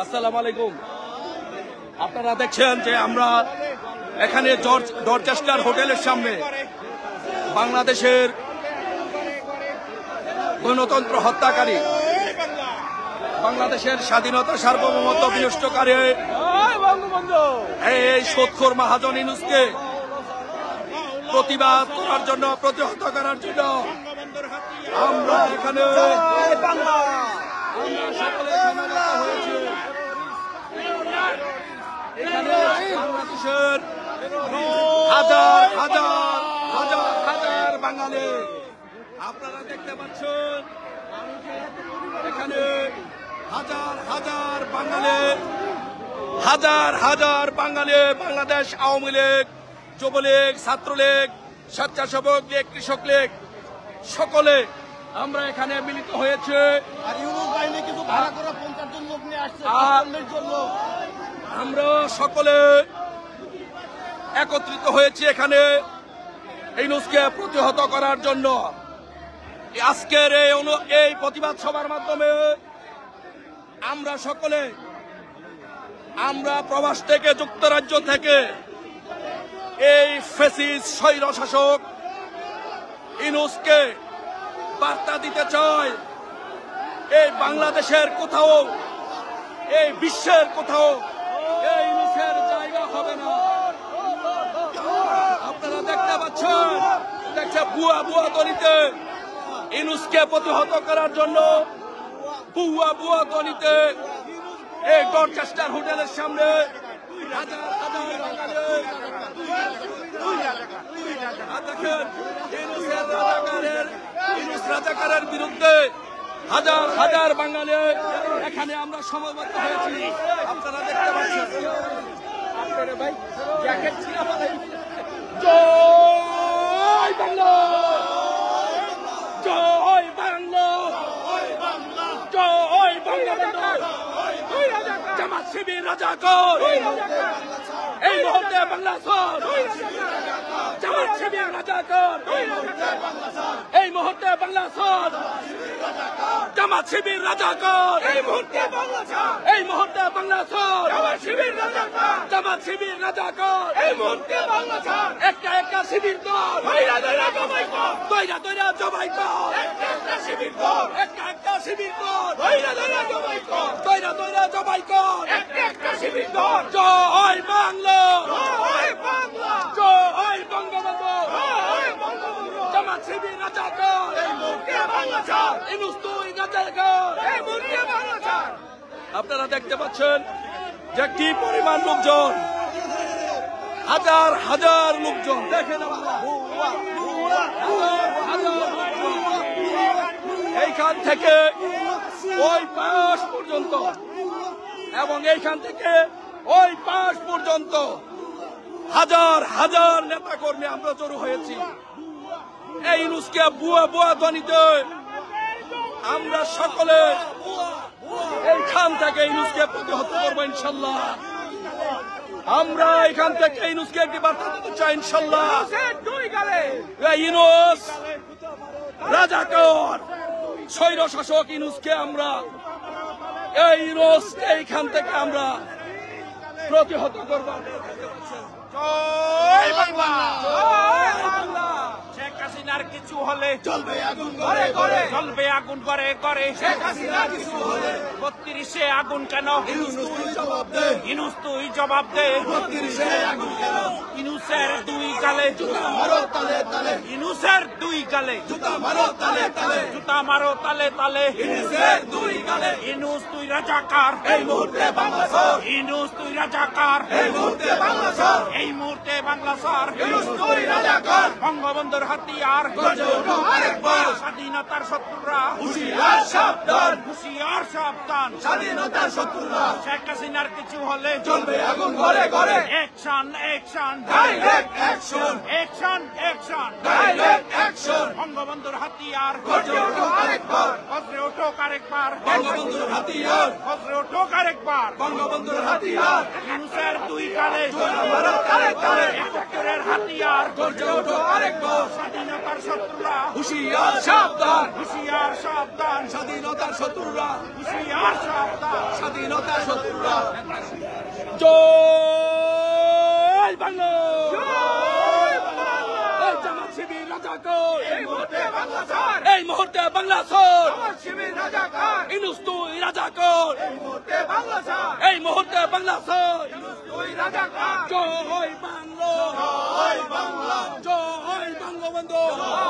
আসসালামু আলাইকুম। আপনারা দেখছেন যে আমরা এখানে ডরচেস্টার হোটেলের সামনে বাংলাদেশের গণতন্ত্র হত্যাকারী, বাংলাদেশের স্বাধীনতা সার্বভৌমত্ব বিনষ্টকারী এই সুদখোর মহাজন ইউনূসকে প্রতিবাদ করার জন্য, প্রতিহত করার জন্য আমরা এখানে বাংলাদেশের হাজার হাজার হাজার হাজার বাঙালি আপনারা দেখতে পাচ্ছেন এখানে হাজার হাজার বাঙালি, হাজার হাজার বাঙালি বাংলাদেশ আওয়ামী লীগ, যুবলীগ, ছাত্রলীগ, স্বেচ্ছাসেবক লীগ, কৃষক লীগ সকলে আমরা এখানে মিলিত হয়েছে। আমরা সকলে একত্রিত হয়েছি এখানে ইউনূসকে প্রতিহত করার জন্য। আজকের এই প্রতিবাদ সভার মাধ্যমে আমরা সকলে, আমরা প্রবাস থেকে, যুক্তরাজ্য থেকে এই ফ্যাসিস্ট স্বৈর শাসক ইউনূসকে বার্তা দিতে চাই, এই বাংলাদেশের কোথাও, এই বিশ্বের কোথাও এই ইউনূসের জায়গা হবে না। আপনারা দেখতে পাচ্ছেন, বুয়া বুয়া তলিতে ইউনূসকে প্রতিহত করার জন্য বুয়া বুয়া তলিতে এই ডরচেস্টার হোটেলের সামনে হাজার হাজার দেখেন ইউনূস রাজাকারের বিরুদ্ধে হাজার হাজার বাঙালি এখানে আমরা সমবেত হয়েছি। আপনারা দেখতে পাচ্ছেন ভাই জ্যাকেট ছিল। জয় বাংলা, জয় বাংলা, জয় বাংলা। জামাত শিবির রাজাকার এই মুহূর্তে বাংলা ছাড়, জামাত শিবির রাজাকার এই মুহূর্তে বাংলা ছাড়, জামাত শিবির রাজাকার এই মুহূর্তে বাংলা ছাড়, এই মুহূর্তে বাংলা ছাড়, জামাত শিবির রাজাকার, জামাত শিবির রাজাকার এই মুহূর্তে বাংলা ছাড়। একটা একটা শিবির দল দইরা দইরা জবাই কর, দইরা দইরা জবাই কর, একটা একটা শিবির দল, একটা একটা শিবির দল দইরা দইরা জবাই কর, দইরা দইরা জবাই কর, একটা একটা শিবির দল। জয় বাংলা, জয় বাংলা, জয় বঙ্গবন্ধু, জয় বঙ্গবন্ধু। জামাত শিবির রাজাকার এই মুহূর্তে বাংলা ছাড়, ইউনূস তুই রাজাকার এই মুহূর্তে বাংলা ছাড়। আপনারা দেখতে পাচ্ছেন যে কি পরিমাণ লোকজন, হাজার হাজার লোকজন দেখেন এইখান থেকে ওই পাশ পর্যন্ত এবং এইখান থেকে ওই পাশ পর্যন্ত হাজার হাজার নেতা কর্মী আমরা জড়ো হয়েছি এই ইউনূসকে বুয়া বুয়া ধ্বনিতে। আমরা সকলে এইখান থেকে ইউনূসকে প্রতিহত করবো ইনশাল্লাহ। আমরা এখান থেকে ইউনূসকে একটি বার্তা দিতে চাই ইনশাল্লাহ। ইউনূস রাজাকার স্বৈর শাসক ইউনূসকে আমরা, এই ইউনূসকে এইখান থেকে আমরা প্রতিহত করব। জয় বাংলা, জয় বাংলা। শেখ হাসিনার কিছু হলে চলবে আগুন করে করে, চলবে আগুন করে করে। শেখ হাসিনার কিছু হলে ৩২-এ আগুন কেন? ইউনূস তুই জবাব দে, ইউনূস তুই জবাব দে। ৩২-এ আগুন কেন? ইউনূসের দুই গালে জুতা মারো তালে তালে, ইউনূসের দুই গালে জুতা মারো তালে তালে, জুতা মারো তালে তালে। ইউনূসের দুই গালে, ইউনূস তুই রাজাকার এই মুহূর্তে বাংলা ছাড়, ইউনূস তুই রাজাকার এই মুহূর্তে বাংলা ছাড়, এই মুহূর্তে বাংলা ছাড়। ইউনূস তুই রাজাকার, বঙ্গবন্ধুর হাতিয়ার গর্জে ওঠো আরেকবার। স্বাধীনতার শত্রুরা হুঁশিয়ার সাবধান, হুঁশিয়ার সাবধান। স্বাধীনতার শত্রুরা শেখ হাসিনার কিছু হলে চলবে আগুন ঘরে ঘরে। Action action, direct action, action action, direct action. বঙ্গবন্ধুর হাতিয়ার গর্জে ওঠো আরেকবার, গর্জে ওঠো আরেকবার। বঙ্গবন্ধুর হাতিয়ার গর্জে ওঠো আরেকবার, বঙ্গবন্ধুর হাতিয়ার। ইউনূসের দুই গালে জোড়া মারো তালে তালে, একাত্তরের হাতিয়ার গর্জে ওঠো আরেকবার। স্বাধীনতার শত্রুরা হুঁশিয়ার সাবধান, হুঁশিয়ার সাবধান। স্বাধীনতার শত্রুরা শত্রুরা, হুঁশিয়ার সাবধান, স্বাধীনতা শত্রুরা। জয় বাংলা, জামাত শিবির রাজাকার, এই মুহূর্তে বাংলা ছাড়, এই মুহূর্তে বাংলা ছাড়, জামাত শিবির রাজাকার, ইউনূস তুই রাজাকার, এই মুহূর্তে বাংলা ছাড়, এই মুহূর্তে বাংলা ছাড়। ইউনূস তুই রাজাকার, জয় বাংলা, জয় বাংলা, জয় বঙ্গবন্ধু,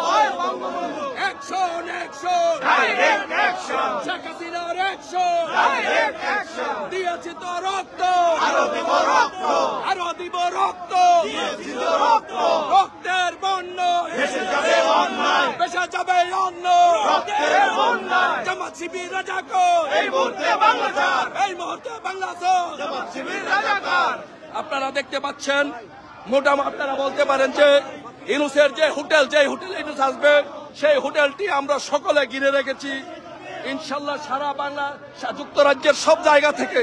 জয় Bangabandhu, action action, direct action, Sheikh হাসিনার অ্যাকশন, ডাইরেক্ট অ্যাকশন, দিয়েছি তো রক্ত, আরো দিব রক্ত, আরো দিব রক্ত, দিয়েছি তো রক্ত, রক্তের বন্য ভেসে যাবে অন্যায়, বেসা যাবে অন্য, রক্তের বন্যায়, জামাত শিবির রাজাকার, এই মুহূর্তে বাংলা ছাড়, এই মুহূর্তে বাংলা ছাড়। জামাত শিবির রাজাকার। আপনারা দেখতে পাচ্ছেন, মোটামুটি আপনারা বলতে পারেন যে ইউনূসের যে হোটেল, যে হোটেলে ইউনূস আসবে সেই হোটেলটি আমরা সকলে ঘিরে রেখেছি। ইনশাল্লাহ সারা বাংলা, যুক্তরাজ্যের সব জায়গা থেকে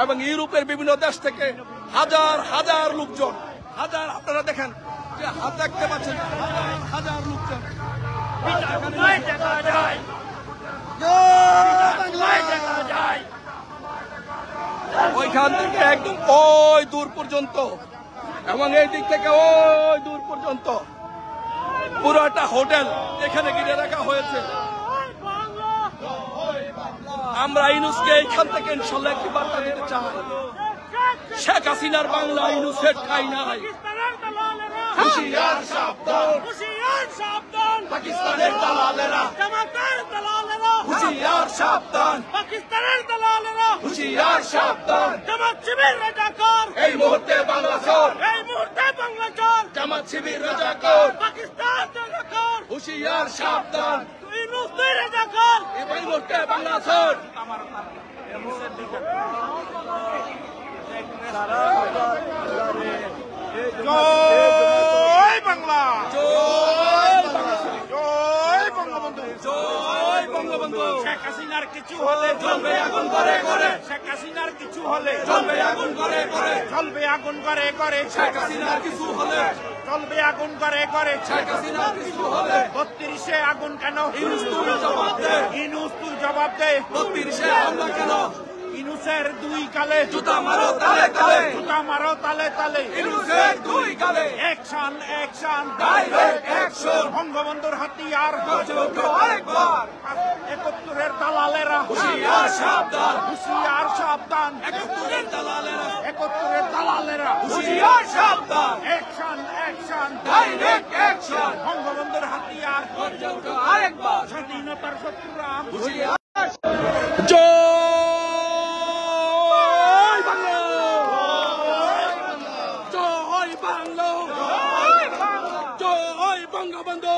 এবং ইউরোপের বিভিন্ন দেশ থেকে হাজার হাজার লোকজন, হাজার, আপনারা দেখেন যে হাত দেখতে পাচ্ছেন, হাজার হাজার লোকজন ওইখান থেকে একদম ওই দূর পর্যন্ত এবং এই দিক থেকে ওই দূর পর্যন্ত পুরোটা হোটেল এখানে ঘিরে রাখা হয়েছে। আমরা ইউনূসকে এইখান থেকে ইনশাল্লাহ একটি বার্তা দিতে চাই, শেখ হাসিনার বাংলা ইউনূসের ঠাঁই নাই। হুঁশিয়ার সাবধান, হুঁশিয়ার সাবধান, পাকিস্তানের দালালেরা, জামাতের দালালেরা, হুঁশিয়ার সাবধান, পাকিস্তানের দালালেরা, হুঁশিয়ার সাবধান, জামাত শিবির রাজাকার, এই মুহূর্তে বাংলা ছাড়, এই মুহূর্তে বাংলাদেশ, জামাত শিবির রাজাকার, পাকিস্তান রাজাকার, হুঁশিয়ার সাবধান, ইউনূস তুই রাজাকার, এই মুহূর্তে বাংলা ছাড়। জয় বাংলা, জয় বাংলা, জয় বঙ্গবন্ধু, জয় বঙ্গবন্ধু। শেখ হাসিনার কিছু হলে জ্বলবে আগুন করে করে, শেখ হাসিনার কিছু হলে জ্বলবে আগুন করে করে, জ্বলবে আগুন করে করে, শেখ হাসিনার কিছু হলে, জ্বলবে আগুন করে করে, শেখ হাসিনার কিছু হলে 32-এ আগুন কেন? ইউনূস তুই জবাব দে, ইউনূস তুই জবাব দে। 32-এ হামলা কেন? ইউনূসের দুই গালে জুতা মারো তালে তালে, জুতা মারো তালে তালে, ইউনূসের দুই গালে অ্যাকশন অ্যাকশন, ডাইরেক্ট অ্যাকশন। বঙ্গবন্ধুর হাতিয়ার গর্জে ওঠো আরেকবার, 71-এর দালালেরা, হুঁশিয়ার সাবধান, হুঁশিয়ার সাবধান, 71-এর দালালেরা, 71-এর দালালেরা, হুঁশিয়ার সাবধান, অ্যাকশন অ্যাকশন, ডাইরেক্ট অ্যাকশন। বঙ্গবন্ধুর হাতিয়ার, গর্জে ওঠো আরেকবার, স্বাধীনতার শত্রুরা, হুঁশিয়ার। জয় বাংলা, জয় বাংলা, জয় বঙ্গবন্ধু,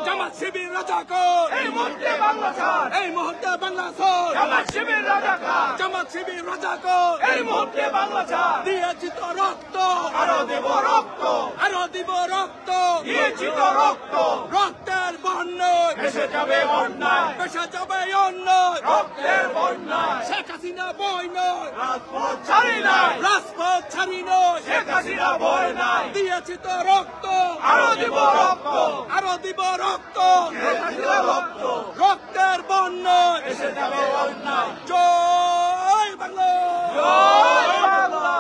জামাত শিবির রাজাকার, এই মুহূর্তে বাংলা ছাড়, এই মুহূর্তে বাংলা ছাড়, জামাত শিবির রাজাকার, জামাত শিবির রাজাকার, এই মুহূর্তে বাংলা ছাড়, দিয়েছি তো রক্ত, আরো দেব রক্ত, আরো দিব রক্ত, দিয়েছি তো রক্ত, রক্তের বন্য ভেসে যাবে অন্যায়, পেশা যাবে অন্য, রক্তের বন্যায়, শেখ হাসিনা বই নয়, রাজপথ ছাড়ি নাই, রাজপথ ছাড়ি নয়, শেখ হাসিনা ভয় নাই, দিয়েছি তো রক্ত, আরো দিব রক্ত, আরো দিব রক্ত, শেখ হাসিনা রক্ত, রক্তের বন্য ভেসে যাবে অন্যায়, জয় বাংলা, জয় বাংলা।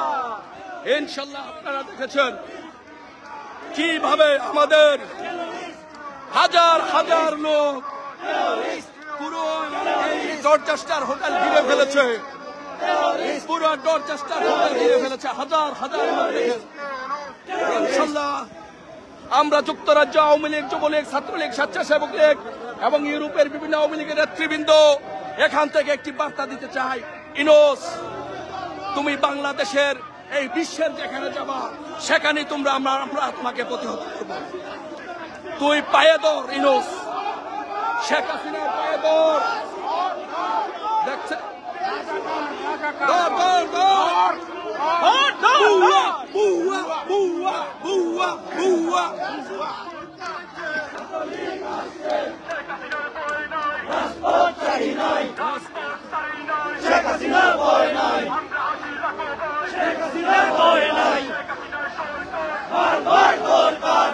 ইনশাল্লাহ আপনারা দেখেছেন কিভাবে আমাদের হাজার হাজার লোক পুরো এই ডরচেস্টার হোটেল ঘিরে ফেলেছে, পুরো ডরচেস্টার হোটেল ঘিরে ফেলেছে, হাজার হাজার লোক দেখেন। ইনশাল্লাহ আমরা যুক্তরাজ্য আওয়ামী লীগ, যুবলীগ, ছাত্রলীগ, স্বেচ্ছাসেবক লীগ এবং ইউরোপের বিভিন্ন আওয়ামী লীগের নেতৃবৃন্দ এখান থেকে একটি বার্তা দিতে চাই, ইউনূস তুমি বাংলাদেশের এই বিশ্বের যেখানে যাবা সেখানে আমরা তোমাকে প্রতিহত করব। তুই পায়ে ধর ইউনূস, শেখ হাসিনার পায়ে ধর, দেখছে ধর ধর ধর, বুয়া বুয়া বুয়া বুয়া বুয়া, শেখ হাসিনার ভয় নাই, শেখ হাসিনার ভয় নাই, বারবার দরকার,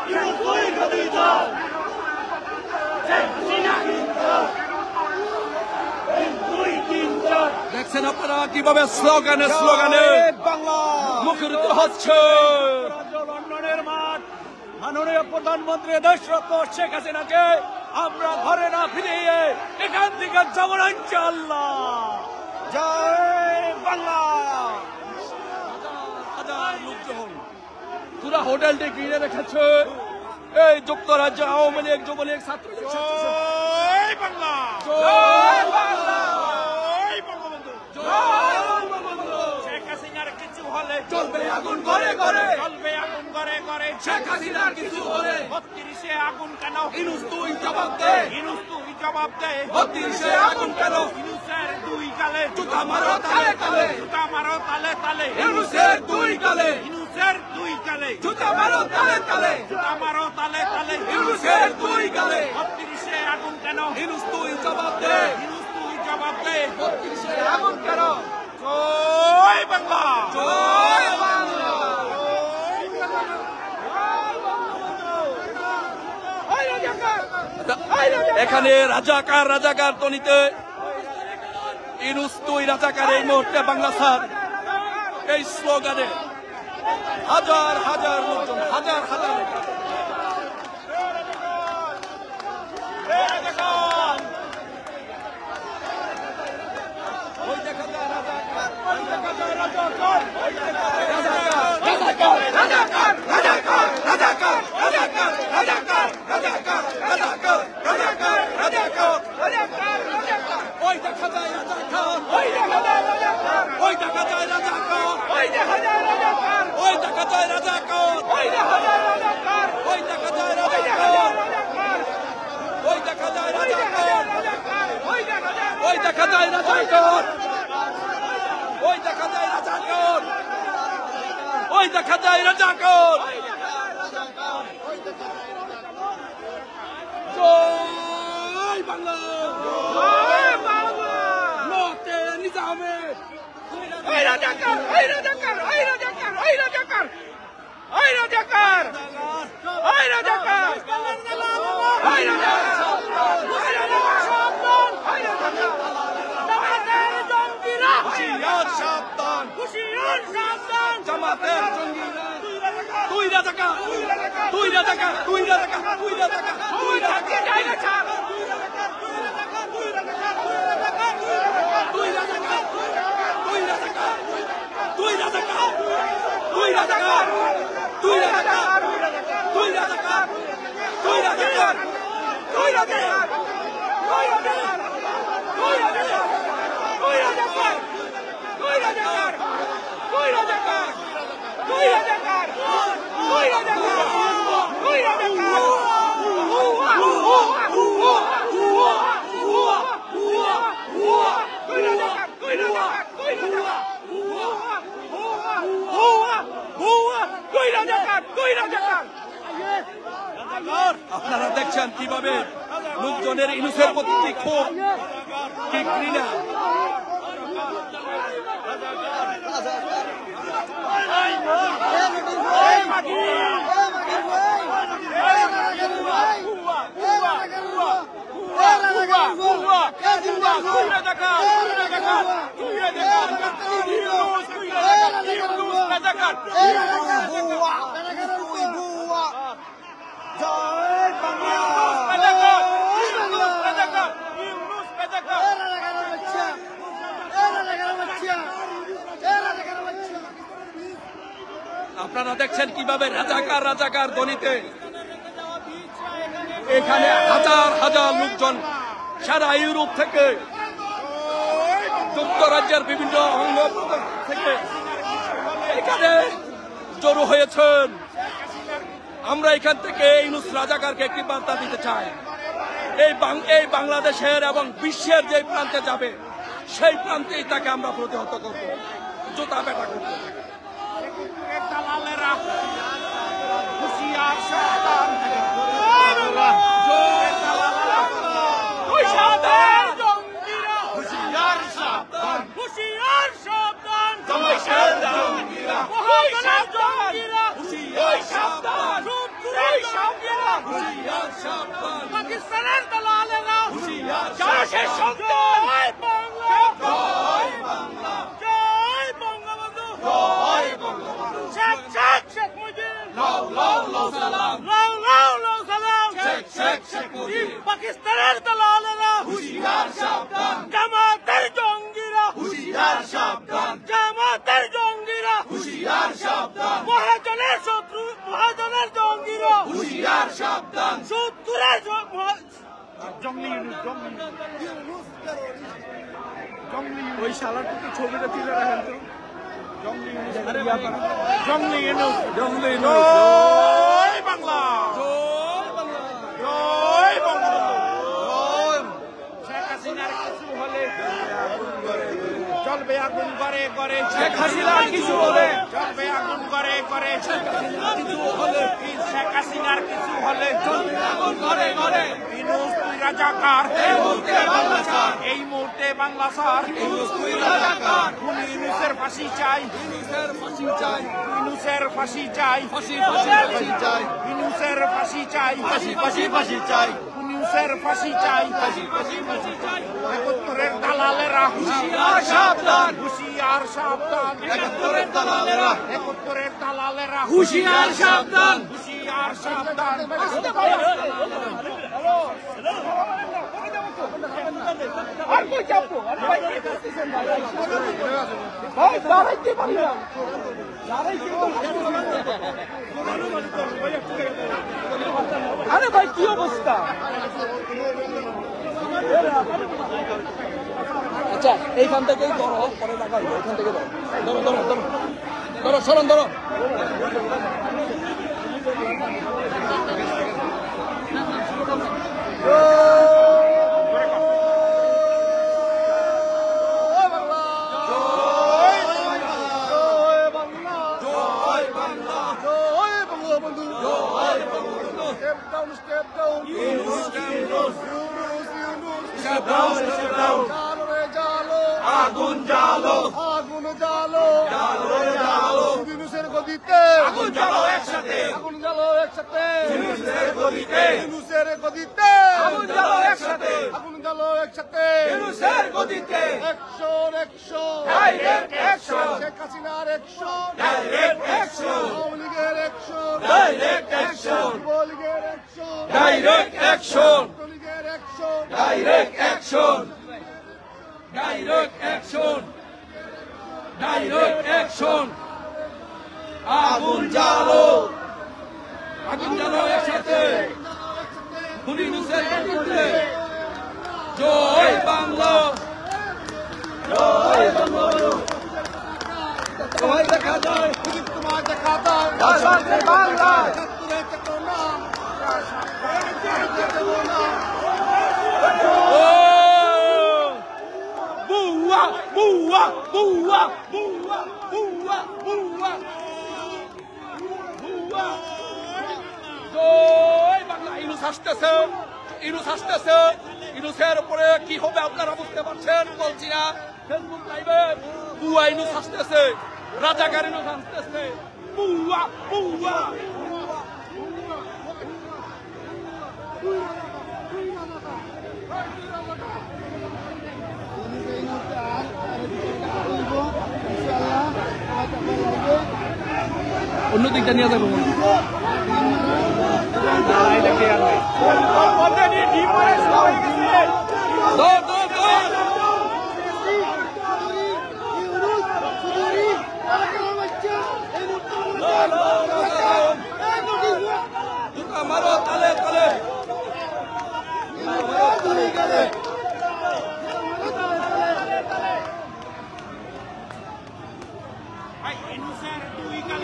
ইউনূস তুই গদি যাও, শেখ হাসিনা কিভাবে স্লোগানে স্লোগানে মুখরিত হচ্ছে। লন্ডনের মাঠ, মাননীয় প্রধানমন্ত্রী দেশরত্ন শেখ হাসিনাকে আমরা ঘরে না ফিরিয়ে এখান থেকে যাব না ইনশাআল্লাহ। জয় বাংলা। হাজার লোকজন পুরা হোটেলটি ঘিরে রেখেছে এই যুক্তরাজ্য আওয়ামী লীগ যুবলীগ ছাত্রলীগ। জয় বাংলা, জয় বাংলা, জয় বঙ্গবন্ধু, জয় বঙ্গবন্ধু। শেখ হাসিনার কিছু হলে চলবে আগুন ঘরে ঘরে, চলবে আগুন ঘরে ঘরে। শেখ হাসিনার কিছু হলে 32-এ আগুন কেন? ইনুস তুই জবাব দে, ইনুস তুই জবাব দে। 32-এ আগুন কেন? ইনুসের দুই গালে জুতা মারো তালে তালে, জুতা মারো তালে তালে। ইনুসের দুই গালে, ইনুসের দুই গালে জুতা মারো তালে তালে, জুতা মারো তালে তালে। ইনুসের দুই গালে, 32-এ আগুন কেন? ইনুস তুই জবাব দে, ইনুস তুই জবাব দে। 32-এ আগুন কেন? জয় বাংলা, জয় বাংলা। এখানে রাজাকার রাজাকার তনিতে ইনুস তুই রাজাকার এই মুহূর্তে বাংলা স্যার এই স্লোগানে হাজার হাজার লোকজন, হাজার হাজার লোকজন। ওই দেখা যায় রাজাকার, ওই দেখা যায় রাজাকার, ওই দেখা যায় রাজাকার, রাজাকার, রাজাকার, রাজাকার, রাজাকার, রাজাকার, রাজাকার, রাজাকার, রাজাকার, রাজাকার, রাজাকার, রাজাকার, রাজাকার। ওই দেখা যায় রাজাকার, ওই দেখা যায় রাজাকার, ওই দেখা যায় রাজাকার, ওই দেখা যায় রাজাকার, ওই দেখা যায় রাজাকার, ওই দেখা যায় রাজাকার, ওই দেখা যায় রাজাকার, ওই দেখা যায় রাজাকার, ওই দেখা যায় রাজাকার, ওই দেখা যায় রাজাকার, ওই দেখা যায় রাজাকার। জয় বাংলা, জয় বাংলা। নতে নিজামে ওই রাজাকার, ওই রাজাকার, ওই রাজাকার, ওই রাজাকার, ওই রাজাকার, ওই রাজাকার, ওই রাজাকার, ওই রাজাকার, সাবধান, ওই রাজাকার। জামাতের জঙ্গিরা, হুঁশিয়ার সাবধান, হুঁশিয়ার সাবধান। জামাতের জঙ্গিরা। তুই রাজাকার, তুই রাজাকার, তুই রাজাকার, তুই রাজাকার, তুই রাজাকার, জায়গা ছাড়। তুই রাজাকার, তুই রাজাকার, তুই রাজাকার, তুই রাজাকার, তুই রাজাকার, তুই রাজাকার, তুই রাজাকার, তুই রাজাকার, তুই রাজাকার, তুই রাজাকার, তুই রাজাকার, তুই রাজাকার, তুই রাজাকার, তুই রাজাকার, তুই রাজাকার, তুই রাজাকার, তুই রাজাকার, তুই রাজাকার, তুই রাজাকার। আপনারা দেখছেন কিভাবে লোকজনের ইনুসের প্রতি কি ক্ষোভ, কি ঘৃণা। আপনারা দেখছেন কিভাবে রাজাকার রাজাকার ধ্বনিতে এখানে হাজার হাজার লোকজন সারা ইউরোপ থেকে, যুক্তরাজ্যের বিভিন্ন অঙ্গ থেকে এখানে জড়ো হয়েছেন। আমরা এখান থেকে ইউনুস রাজাকারকে একটি বার্তা দিতে চাই। এই বাংলাদেশের এবং বিশ্বের যে প্রান্তে যাবে সেই প্রান্তেই তাকে আমরা প্রতিহত করব, জুতা পেটা করব। দালালেরা হুঁশিয়ার সাবধান, হুঁশিয়ার জঙ্গিরা, হুঁশিয়ার সাবধান, হুঁশিয়ার সাবধান। হুঁশিয়ার জঙ্গিরা, মহাজনের জঙ্গিরা, হুঁশিয়ার সাবধান, রূপগুলোর জঙ্গিরা, হুঁশিয়ার সাবধান, পাকিস্তানের দালালেরা, হুঁশিয়ার যারা শেষ সাবধান। জয় বাংলা, জয় বাংলা। পাকিস্তানের দালালেরা হুঁশিয়ার সাবধান, জামাতের জঙ্গিরা হুঁশিয়ার সাবধান, জামাতের জঙ্গিরা হুঁশিয়ার সাবধান, মহাজনের শত্রু মহাজনের জঙ্গিরা হুঁশিয়ার সাবধান, শত্রুরের জঙ্গলি ওই শালার ছবিটা তুলে রাখেন তো। জঙ্গলি ইউনুস, জঙ্গলি ইউনুস, জয় বাংলা, জয় বঙ্গবন্ধু। শেখ হাসিনার কিছু হলে চলবে আগুন করে করে, শেখ হাসিনার কিছু হলে চলবে আগুন করে করে, শেখ হাসিনার কিছু হলে, শেখ হাসিনার কিছু হলে চলবে আগুন করে করে। ইউনুস তুই রাজাকার, এই মুহূর্তে বাংলা ছাড়, এই মুহূর্তে বাংলা ছাড়। ইউনুস তুই রাজাকার, ইউনুসের ফাঁসি চাই, ইউনুসের ফাঁসি চাই, ইউনুসের ফাঁসি চাই, ফাঁসি ফাঁসি ফাঁসি চাই, ইউনুসের ফাঁসি চাই, ফাঁসি ফাঁসি ফাঁসি চাই, ইউনুসের ফাঁসি চাই, ফাঁসি ফাঁসি ফাঁসি চাই। একাত্তরের দালালেরা হুঁশিয়ার সাবধান, হুঁশিয়ার সাবধান, একাত্তরের দালালেরা, একাত্তরের দালালেরা হুঁশিয়ার সাবধান, হুঁশিয়ার সাবধান। আর কই যাবো? ভাই দাঁড়াইতে পারি না, আরে ভাই কি অবস্থা? আচ্ছা এইখান থেকেই ধরো, পরে টাকা এখান থেকে ধরো, ধরো ধরো ধরো ধরো, সরণ ধরো। আগুন জালো, আগুন জ্বালো, জালো জালো, ইউনুসের গদিতে আগুন জালো একসাথে, আগুন জ্বালো একসাথে, ইউনুসের গদিতে, ইউনুসের গদিতে আগুন জ্বালো একসাথে, আগুন জ্বালো একসাথে, ইউনুসের গদিতে, action action, direct action, Sheikh হাসিনার অ্যাকশন, ডাইরেক্ট অ্যাকশন, আওয়ামী লীগের অ্যাকশন, ডাইরেক্ট অ্যাকশন, যুবলীগের অ্যাকশন, ডাইরেক্ট অ্যাকশন, ছাত্রলীগের action, direct action, direct action, direct action. আগুন জ্বালো, আগুন জ্বালো একসাথে, ইউনুসের বিরুদ্ধে। জয় বাংলা, জয় বঙ্গবন্ধু। তোমায় দেখা যায়, তোমার দেখা দাও, শান্তির বাংলা, একাত্তরের চেতনা, বুয়া বুয়া বুয়া বুয়া বুয়া বুয়া বুয়া। জয় বাংলা। ইউনুস আসতেছে, ইউনুস আসতেছে, ইউনুসের উপরে কি হবে আপনারা বুঝতে পারছেন। বলছি না ফেসবুক লাইভে, বুয়া ইউনুস আসতেছে, রাজাকার ইউনুস আসতেছে, বুয়া বুয়া। অন্য দিকটা নিয়ে যাবো। মারো তালে তালে।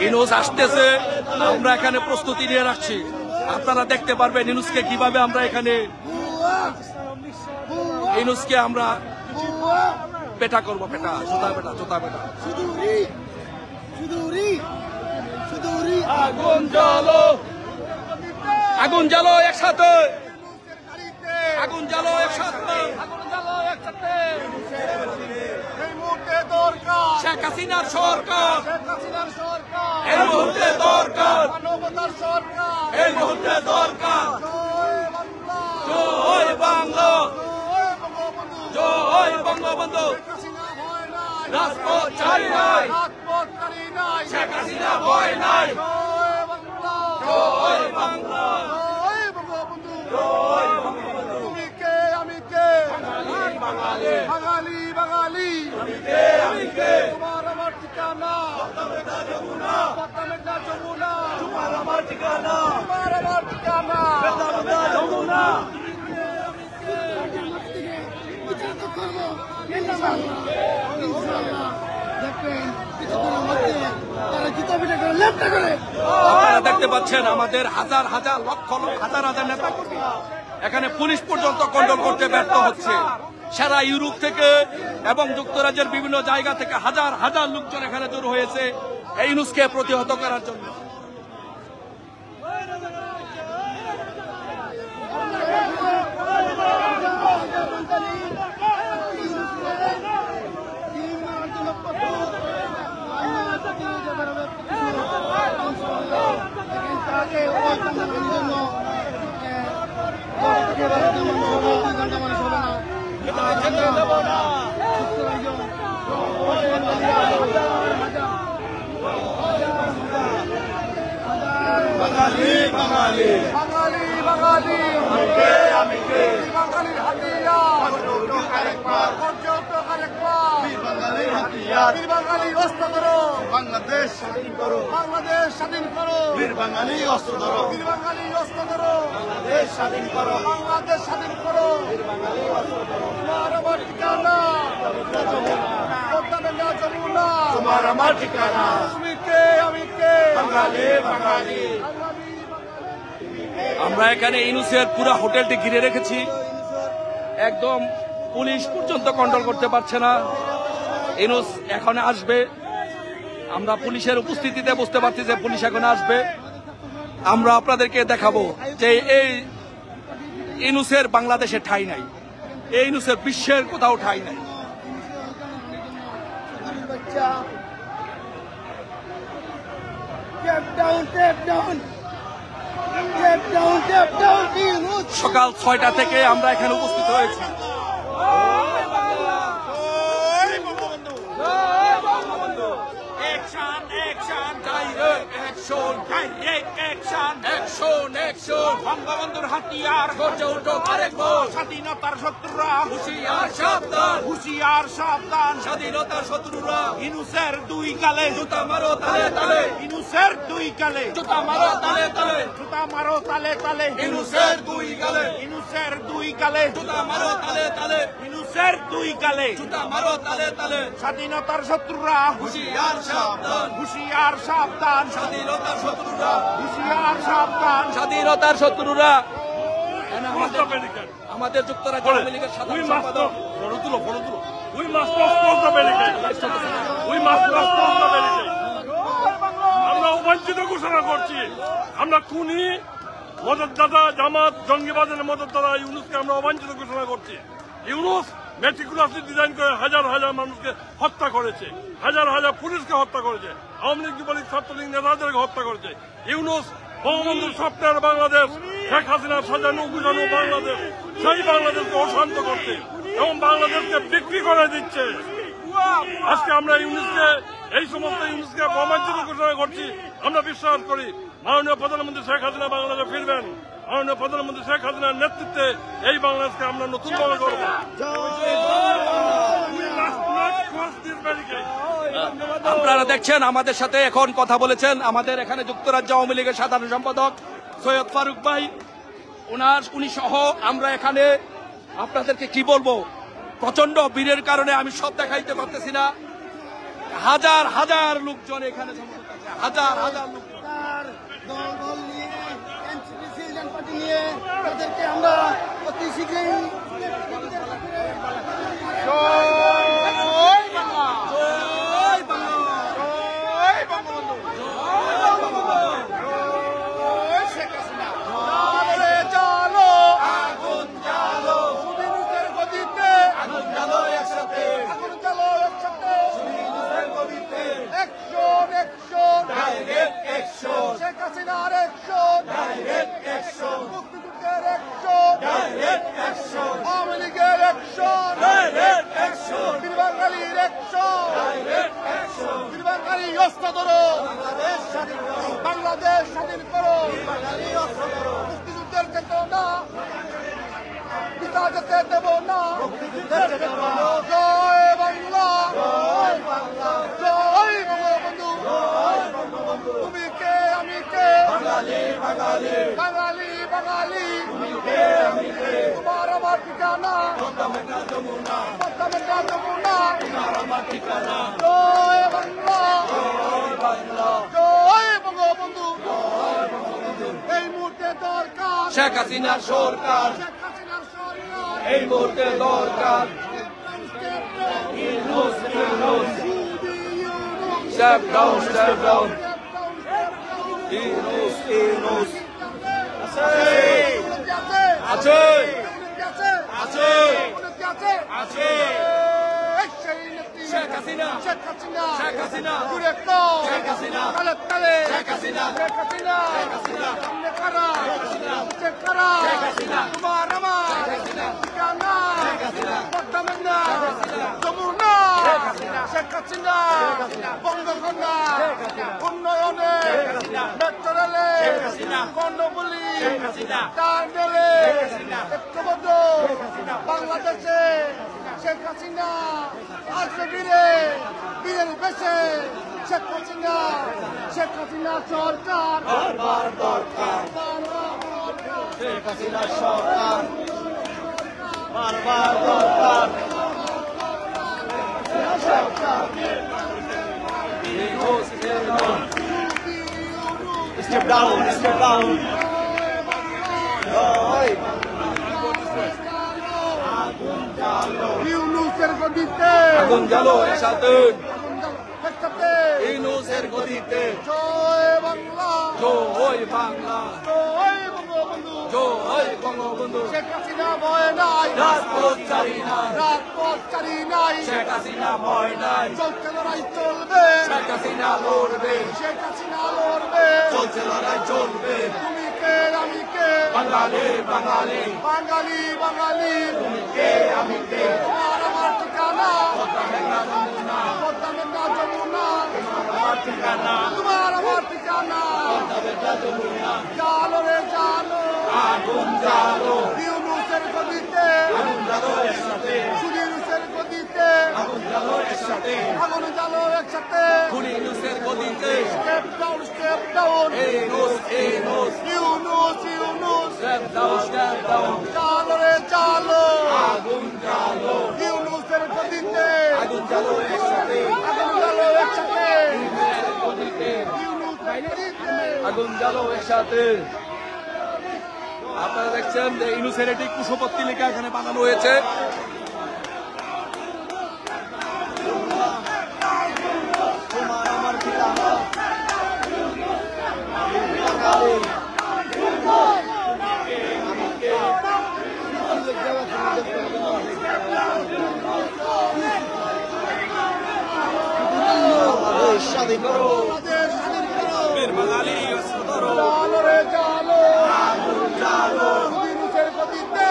ইউনুস আসতেছে, আমরা এখানে প্রস্তুতি নিয়ে রাখছি। আপনারা দেখতে পারবেন ইউনুসকে কিভাবে আমরা এখানে, ইউনুসকে আমরা পেটা করবো, পেটা, জোতা পেটা, জোতা পেটা। আগুন জ্বালো, আগুন জ্বালো একসাথে, আগুন জ্বালো একসাথে, আগুন জ্বালো একসাথে। এই মুহূর্তে দরকার শেখ হাসিনার সরকার, শেখ হাসিনার সরকার, এই মুহূর্তে দরকার, মানবতার সরকার, এই মুহূর্তে দরকার। জয় বাংলা, জয় বাংলা, জয় বঙ্গবন্ধু, জয় বঙ্গবন্ধু। শেখ হাসিনা ভয় নাই, রাজপথ ছাড়ি নাই, রাজপথ ছাড়ি নাই, শেখ হাসিনা ভয় নাই। জয় বাংলা, জয় বাংলা, জয় বঙ্গবন্ধু, জয় তোমার আমার ঠিকানা যমুনা আপনারা দেখতে পাচ্ছেন আমাদের হাজার হাজার লক্ষ লক্ষ হাজার হাজার নেতা কর্মী এখানে পুলিশ পর্যন্ত কন্ট্রোল করতে ব্যর্থ হচ্ছে। সারা ইউরোপ থেকে এবং যুক্তরাজ্যের বিভিন্ন জায়গা থেকে হাজার হাজার লোকজন এখানে জড়ো হয়েছে এই ইউনূসকে প্রতিহত করার জন্য। বাঙালি বাঙালি বাঙালির হাতিয়ার বাঙালির হাতিয়ার বাঙালির অস্ত্র ধরো বাংলাদেশ স্বাধীন করো বাংলাদেশ স্বাধীন করো বীর বাঙালি অস্ত্র ধরো বীর বাঙালি অস্ত্র ধরো বাংলাদেশ স্বাধীন করো বাংলাদেশ স্বাধীন করো বীর বাঙালি অস্ত্র ধরো তোমার আমার ঠিকানা যমুনা তোমার আমার ঠিকানা তুমি কে আমি কে বাঙালি বাঙালি আমরা এখানে ইউনূসের পুরো হোটেলটি ঘিরে রেখেছি, একদম পুলিশ পর্যন্ত কন্ট্রোল করতে পারছে না। ইউনূস এখন আসবে, আমরা পুলিশের উপস্থিতিতে বুঝতে পারছি যে পুলিশ এখন আসবে। আমরা আপনাদেরকে দেখাবো যে এই ইউনূসের বাংলাদেশে ঠাঁই নাই, এই ইউনূসের বিশ্বের কোথাও ঠাঁই নাই। সকাল 6টা থেকে আমরা এখানে উপস্থিত হয়েছি। বঙ্গবন্ধুর হাতিয়ার স্বাধীনতার শত্রুরা হুঁশিয়ার সাবধান, হুঁশিয়ার সাবধান। স্বাধীনতার শত্রুরা ইউনূসের দুই গালে জুতা মারো তালে তালে, ইউনূসের দুই গালে জুতা মারো তালে তালে, জুতা মারো তালে তালে। ইউনূসের দুই গালে ইউনূসের দুই গালে জুতা মারো তালে তালে, ইউনূসের দুই গালে জুতা মারো তালে তালে। স্বাধীনতার শত্রুরা হুঁশিয়ার সাবধান, হুঁশিয়ার সাবধান, স্বাধীনতার শত্রুরা হুঁশিয়ার সাবধান। স্বাধীনতার শত্রুরা। আমাদের যুক্তরাজ্য আওয়ামী লীগের সাধারণ সম্পাদক আমরা অবাঞ্ছিত ঘোষণা করছি। আমরা খুনি মদতদাতা জামাত জঙ্গিবাদের মদতদাতা ইউনূসকে আমরা অবাঞ্ছিত ঘোষণা করছি। ইউনূস মেটিকুলাসলি ডিজাইন করে হাজার হাজার মানুষকে হত্যা করেছে, হাজার হাজার পুলিশকে হত্যা করেছে, আওয়ামী লীগ যুবলীগ ছাত্রলীগ নেতাদেরকে হত্যা করেছে। ইউনূস বঙ্গবন্ধুর স্বপ্নের বাংলাদেশ, শেখ হাসিনার সাজানো গুজানো বাংলাদেশ, সেই বাংলাদেশকে অশান্ত করছে এবং বাংলাদেশকে বিক্রি করে দিচ্ছে। আজকে আমরা ইউনূসকে এই সমস্ত ইউনূসকে অবাঞ্ছিত ঘোষণা করছি। আমরা বিশ্বাস করি মাননীয় প্রধানমন্ত্রী শেখ হাসিনা বাংলাদেশে ফিরবেন। মাননীয় প্রধানমন্ত্রী শেখ হাসিনার নেতৃত্বে এই বাংলাদেশকে আমরা নতুনভাবে করব। আপনারা দেখছেন আমাদের সাথে এখন কথা বলেছেন আমাদের এখানে যুক্তরাজ্য আওয়ামী লীগের সাধারণ সম্পাদক সৈয়দ ফারুক ভাই। উনি সহ আমরা এখানে আপনাদেরকে কি বলবো, প্রচন্ড ভিড়ের কারণে আমি সব দেখাইতে পারতেছি না। হাজার হাজার লোকজন এখানে সমবেত আছে, হাজার হাজার লোকজন। দল নিয়ে এনসিপি সিটিজেন পার্টি নিয়ে তাদেরকে আমরা অতি শীঘ্রই শেখ হাসিনার অ্যাকশন, ডাইরেক্ট অ্যাকশন, মুক্তিযুদ্ধের অ্যাকশন, ডাইরেক্ট অ্যাকশন, আওয়ামী লীগের অ্যাকশন, ডাইরেক্ট অ্যাকশন, বীর বাঙালির অ্যাকশন, ডাইরেক্ট অ্যাকশন, বীর বাঙালি অস্ত্র ধরো, বাংলাদেশ স্বাধীন করো, বাংলাদেশ স্বাধীন করো, বীর বাঙালি অস্ত্র ধরো, মুক্তিযুদ্ধের চেতনা পিতা যেতে দেব না, মুক্তিযুদ্ধের চেতনা। জয় বাংলা, জয় বাংলা, জয় বঙ্গবন্ধু, জয় বঙ্গবন্ধু। তুমি কে আমি কে, বাঙালি বাঙালি তোমার আমার ঠিকানা যমুনা জয় বাংলা জয় বঙ্গবন্ধু এই মুহূর্তে দরকার শেখ হাসিনার সরকার, এই মুহূর্তে দরকার Step down, step down. Yunus, Yunus. আছে আছে আছে শেখ হাসিনা শেখ হাসিনা শেখ হাসিনা শেখ হাসিনা শেখ হাসিনা শেখ হাসিনা শেখ হাসিনা সামনে কারা শেখ কারা শেখ হাসিনা তোমার আমার শেখ হাসিনা ঠিকানা শেখ হাসিনা পদ্মা যমুনা শেখ হাসিনা শেখ হাসিনা বঙ্গকন্যা উন্নয়নে মেট্রো রেলে কর্ণফুলী টার্নেলে ঐক্যবদ্ধ বাংলাদেশে শেখ হাসিনা আসবে ফিরে বীরের বেশে শেখ হাসিনা সরকার বারবার দরকার শেখ হাসিনা সরকার বারবার দরকার Step down, step down. ইউনুসের গদিতে আগুন জ্বালো একসাথে, একসাথে ইউনুসের গদিতে জয় বাংলা জয় বাংলা জয় বঙ্গবন্ধু জয় বঙ্গবন্ধু। শেখ হাসিনা ভয় নাই রাজপথ চারি নাই, রাজপথ চারি নাই শেখ হাসিনা ভয় নাই, চলছে লড়াই চলবে শেখ হাসিনা লড়বে, শেখ হাসিনা লড়বে চলছে লড়াই চলবে। তুমি কে আমি কে বাঙালি বাঙালি বাঙালি বাঙালি তুমি কে আমি কে, তোমার আমার ঠিকানা পদ্মা মেঘনা যমুনা, পদ্মা মেঘনা যমুনা আমার ঠিকানা তোমার আমার ঠিকানা পদ্মা মেঘনা যমুনা। জালো রে জালো আগুন জ্বালো, ইউনুসের গদিতে আগুন জ্বালো একসাথে, ইউনুসের গদিতে আগুন জ্বালো একসাথে, আগুন জালো একসাথে খুনি ইউনুসের গদিতে step down Yunus Yunus Yunus Yunus step down, step down. জালো রে জালো আগুন জ্বালো, ইউনুসের গদিতে আগুন জ্বালো একসাথে, আগুন জালো একসাথে ইউনুসের গদিতে ইউনুসের গদিতে আগুন জ্বালো একসাথে। আপনারা দেখছেন যে ইউনুসের একটি কুশপত্তি লেখা এখানে বানানো হয়েছে। তোমার আমার ঠিকানা স্বাধীন করো, বাংলাদেশ স্বাধীন করো বীর বাঙালি ঐক্য করো, জালো রে জালো আগুন জ্বালো, ইউনুসের গদিতে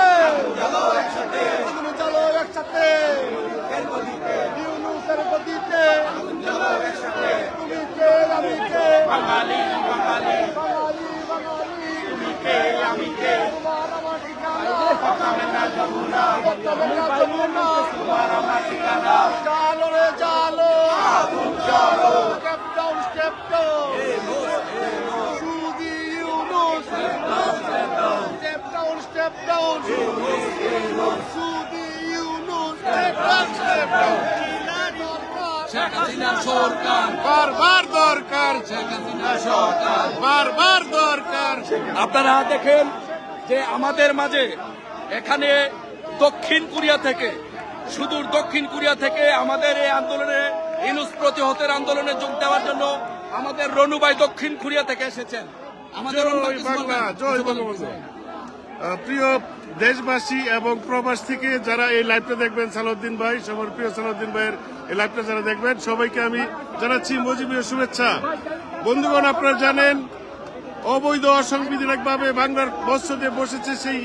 জ্বালো একসাথে, আগুন জালো একসাথে এর গদিতে ইউনুসের গদিতে আগুন জ্বালো একসাথে। তুমি কে আমি কে বাঙালি বাঙালি বাঙালি বাঙালি তুমি কে আমি কে, তোমার আমার ঠিকানা পদ্মা মেঘনা যমুনা, পদ্মা মেঘনা যমুনা তোমার আমার ঠিকানা জালো রে জালো আগুন জ্বালো। স্টেপ ডাউন সুদি ইউনুস স্টেপ ডাউন সুদি ইউনুস স্টেপ ডাউন শেখ হাসিনার সরকার, বারবার দরকার শেখ হাসিনার সরকার। বারবার দরকার আপনারা দেখেন যে আমাদের মাঝে এখানে দক্ষিণ কোরিয়া থেকে, সুদূর দক্ষিণ কোরিয়া থেকে আমাদের এই আন্দোলনে ইউনুস প্রতিহতের আন্দোলনে যোগ দেওয়ার জন্য আমাদের রনু ভাই দক্ষিণ কোরিয়া থেকে এসেছেন। আমাদের রনু ভাই কিছু বাংলা, বলবেন? জয় কিছু বলবেন? বঙ্গবন্ধু। প্রিয় দেশবাসী এবং প্রবাস থেকে যারা এই লাইভটা দেখবেন, সালাউদ্দিন ভাই, সবার প্রিয় সালাউদ্দিন ভাইয়ের এই লাইভটা যারা দেখবেন, সবাইকে আমি জানাচ্ছি মজিবীয় শুভেচ্ছা। বন্ধুগণ, আপনারা জানেন অবৈধ অসাংবিধানিকভাবে বাংলার মসজিদে বসেছে সেই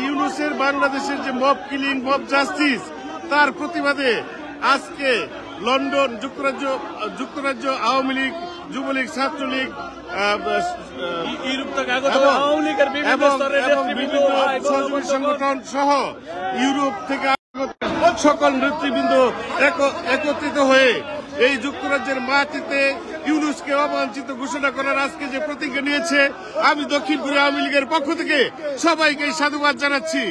ইউনুসের বাংলাদেশের যে মব কিলিং, মব জাস্টিস, তার প্রতিবাদে আজকে লন্ডন, যুক্তরাজ্য আওয়ামী লীগ, যুবলীগ, ছাত্রলীগ ইউরোপ থেকে আগত আওয়ামী লীগের বিভিন্ন স্তরের নেতৃবৃন্দ, সহযোগী সংগঠন সহ ইউরোপ থেকে আগত সকল নেতৃবৃন্দ একত্রিত হয়ে এই যুক্তরাজ্যের মাটিতে ইউনুসকে অবাঞ্ছিত ঘোষণা করার আজকে যে প্রতিজ্ঞা নিয়েছে, আমি দক্ষিণ কোরিয়া আওয়ামী লীগের পক্ষ থেকে সবাইকে সাধুবাদ জানাচ্ছি।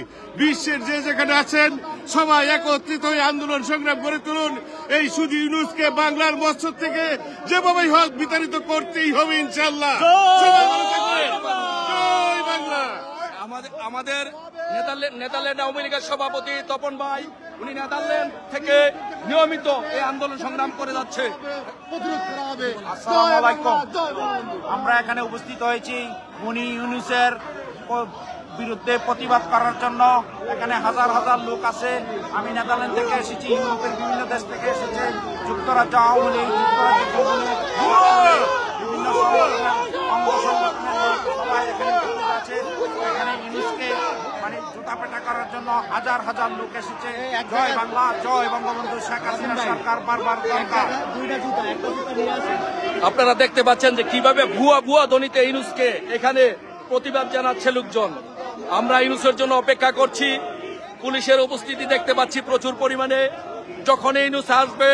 বিশ্বের যে যেখানে আছেন সবাই একত্রিত হয়ে আন্দোলন সংগ্রাম করে তুলুন। এই শুধু ইউনুসকে বাংলার মসজিদ থেকে যেভাবেই হোক বিতাড়িত করতেই হবে ইনশাআল্লাহ। সবাই ভালো থাকবেন। জয় বাংলা। আমাদের নেদারল্যান্ড আওয়ামী লীগের সভাপতি তপন ভাই, উনি নেদারল্যান্ড থেকে নিয়মিত এই আন্দোলন সংগ্রাম করে যাচ্ছে। আসসালামু আলাইকুম। আমরা এখানে উপস্থিত হয়েছি খুনি ইউনুসের বিরুদ্ধে প্রতিবাদ করার জন্য। এখানে হাজার হাজার লোক আছে। আমি নেদারল্যান্ড থেকে এসেছি, ইউরোপের বিভিন্ন দেশ থেকে এসেছে, যুক্তরাজ্য আওয়ামী লীগ, যুক্তরাজ্য বিভিন্ন অঙ্গ সংগঠনের লোক সবাই এখানে উপস্থিত আছে। এখানে ইউনুসকে মানে জুতাপেটা করার জন্য হাজার হাজার লোক এসেছে। জয় বাংলা, জয় বঙ্গবন্ধু শেখ হাসিনা সরকার বারবার দরকার। আপনারা দেখতে পাচ্ছেন যে কিভাবে ভুয়া ভুয়া ধ্বনিতে ইউনুসকে এখানে প্রতিবাদ জানাচ্ছে লোকজন। আমরা ইউনুসের জন্য অপেক্ষা করছি। পুলিশের উপস্থিতি দেখতে পাচ্ছি প্রচুর পরিমাণে। যখন ইউনুস আসবে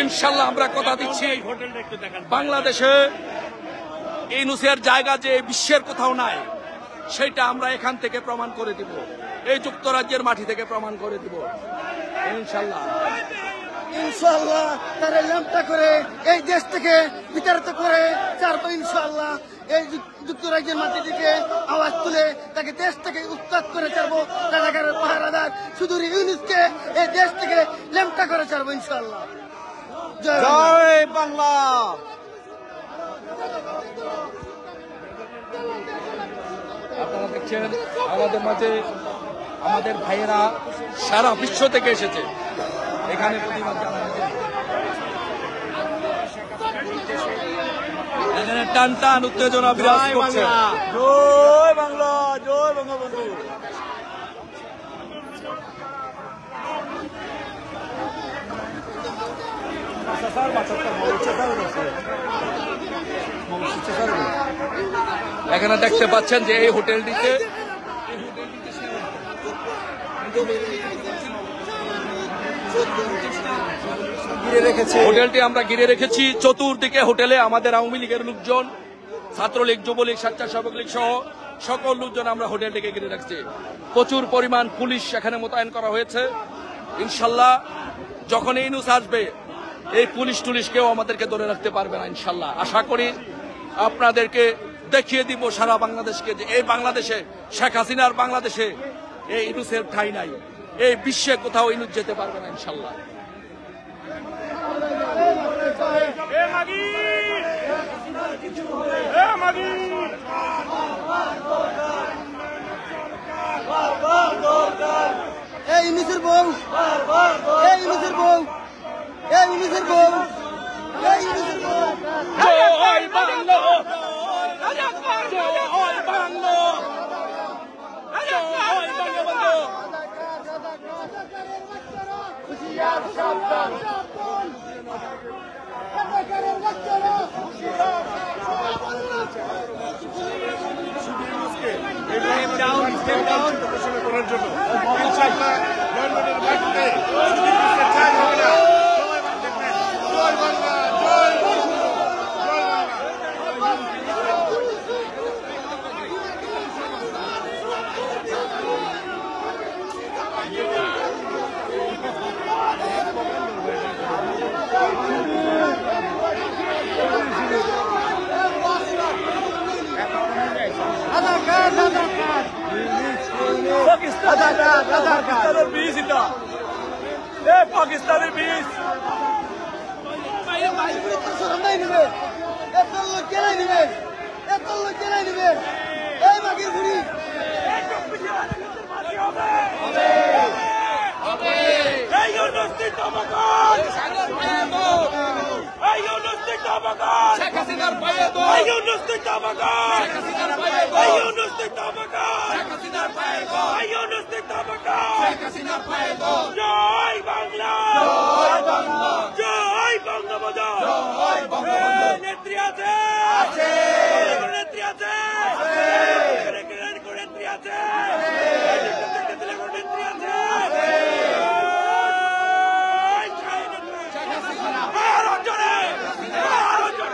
ইনশাল্লাহ আমরা কথা দিচ্ছি, বাংলাদেশে ইউনুসের জায়গা যে বিশ্বের কোথাও নাই সেটা আমরা এখান থেকে প্রমাণ করে দিব, এই যুক্তরাজ্যের মাটি থেকে প্রমাণ করে দিব ইনশাল্লাহ। ইনশাআল্লাহ তারা ল্যাম্পটা করে এই দেশ থেকে বিতাড়িত করে ছাড়বো ইনশাআল্লাহ। এই যুক্তরাজ্যের মাটি থেকে আওয়াজ তুলে তাকে দেশ থেকে উৎখাত করে ছাড়বো। রাজাকারের পাহারাদার শুধু ইউনুসকে এই দেশ থেকে ল্যাম্পটা করে ছাড়বো ইনশাআল্লাহ। জয় বাংলা। আপনারা দেখছেন আমাদের মাঝে আমাদের ভাইয়েরা সারা বিশ্ব থেকে এসেছে এখানে প্রতিবাদ জানাতে। এখানে টান টান উত্তেজনা বিরাজ করছে। জয় বাংলা, জয় বঙ্গবন্ধু। এখানে দেখতে পাচ্ছেন যে এই হোটেলটিতে হোটেলটি আমরা ঘিরে রেখেছি। চতুর্দিকে হোটেলে আমাদের আওয়ামী লীগের লোকজন, ছাত্রলীগ, যুবলীগ, স্বেচ্ছাসেবক লীগ সহ সকল লোকজন আমরা হোটেলটিকে ঘিরে রাখছি। প্রচুর পরিমাণ পুলিশ সেখানে মোতায়েন করা হয়েছে। ইনশাল্লাহ যখন ইউনুস আসবে এই পুলিশ টুলিশ কেউ আমাদেরকে ধরে রাখতে পারবে না ইনশাল্লাহ। আশা করি আপনাদেরকে দেখিয়ে দিব সারা বাংলাদেশকে যে এই বাংলাদেশে, শেখ হাসিনার বাংলাদেশে এই ইউনুসের ঠাঁই নাই। এই বিশ্বে কোথাও ইউনুস যেতে পারবে না ইনশাল্লাহ। এই ইউনুসের বউ, এই ইউনুসের বউ, এই ইউনুসের বউ, এই ইউনুসের বউ। জয় বাংলা, জয় বাংলা, জয় বঙ্গবন্ধু। করার জন্য ইনশাআল্লাহ লন্ডনের মাটিতে জয় বাংলা, জয় বাংলা, জয় পাকিস্তানের বীজ এটা, পাকিস্তানের বীজ। এত লোক কেনাই নিবে, এত লোক কেনাই নিবে। এই বাকির ঘুরি জয় বাংলা, জয় বঙ্গবন্ধু। নেত্রী আছে, নেত্রী আছে, নেত্রী আছে, আরো জোরে, আরো জোরে।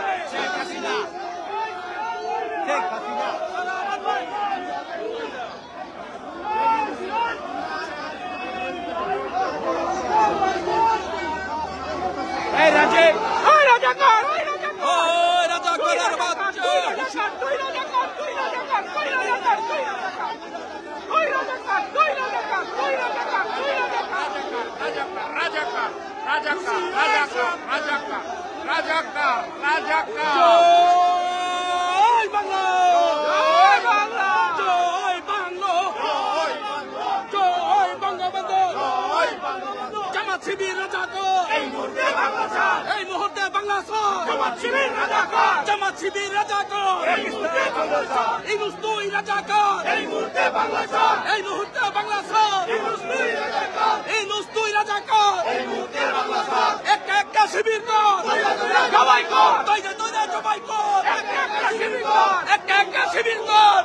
রাজাকার রাজাকার রাজাকার রাজাকার রাজাকার জয় বাংলা জয় বাংলা জয় বাংলা জয় বঙ্গবন্ধু জামাত শিবির রাজাকার এই মুহূর্তে বাংলা ছাড় এই মুহূর্তে বাংলা ছাড় জামাত শিবির রাজাকার জামাত শিবির রাজাকার এই মুহূর্তে বাংলা ছাড় ইউনূস তুই রাজাকার এই মুহূর্তে বাংলা ছাড় এই মুহূর্তে বাংলা ছাড় ইউনূস তুই রাজাকার ইউনূস তুই রাজাকার এই মুহূর্তে বাংলা ছাড় একটা একটা শিবির কর জবাই কর তৈরি তৈরি জবাই কর একটা একটা শিবির কর একটা একটা শিবির কর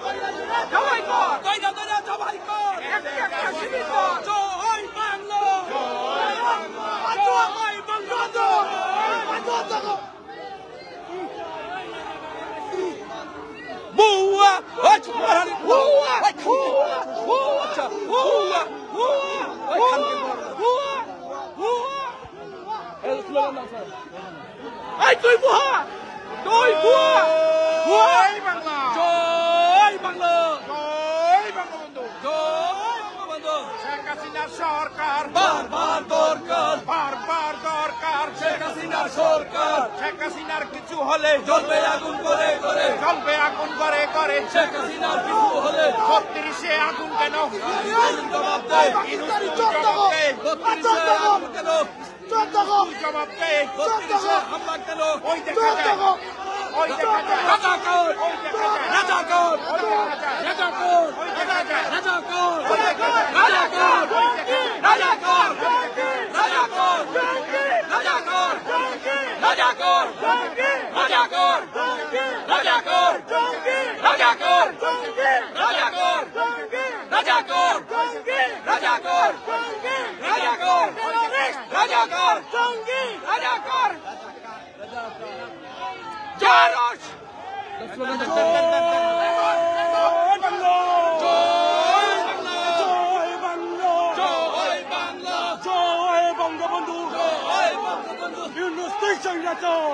জবাই কর তৈরি তৈরি জবাই কর একটা একটা শিবির কর জয় বাংলা জয় বাংলা জয় বঙ্গবন্ধু বুয়া ওই চুমারানি বুয়া ওই বুয়া বুয়া বুয়া বুয়া ওই খানকে বুয়া বুয়া এই স্লোগান দাও স্যার এই তুই বুয়া তুই বুয়া জয় বাংলা জয় বাংলা জয় বঙ্গবন্ধু জয় বঙ্গবন্ধু শেখ হাসিনার সরকার বারবার দরকার বারবার দরকার শেখ হাসিনার সরকার শেখ হাসিনার কিছু হলে জ্বলবে আগুন করে করে জ্বলবে আগুন করে করে শেখ হাসিনার কিছু হলে 32-এ আগুন কেন জবাব দে ইউনূস তুই জবাব দে 32 আগুন কেন তুই জবাব দে 32 হামলা কেন ওই দেখা যায় ওই দেখা যায় রাজাকার ওই দেখা যায় রাজাকার ওই দেখা যায় রাজাকার ওই দেখা যায় রাজাকার ওই দেখা যায় রাজাকার ওই দেখা যায় রাজাকার রাজাকার রাজাকার রাজাকার রাজাকার রাজাকার রাজাকার রাজাকার রাজাকার রাজাকার রাজাকার রাজাকার রাজাকার জয়রস জয় বঙ্গবন্ধু ইউনূস তুই সৈরাচার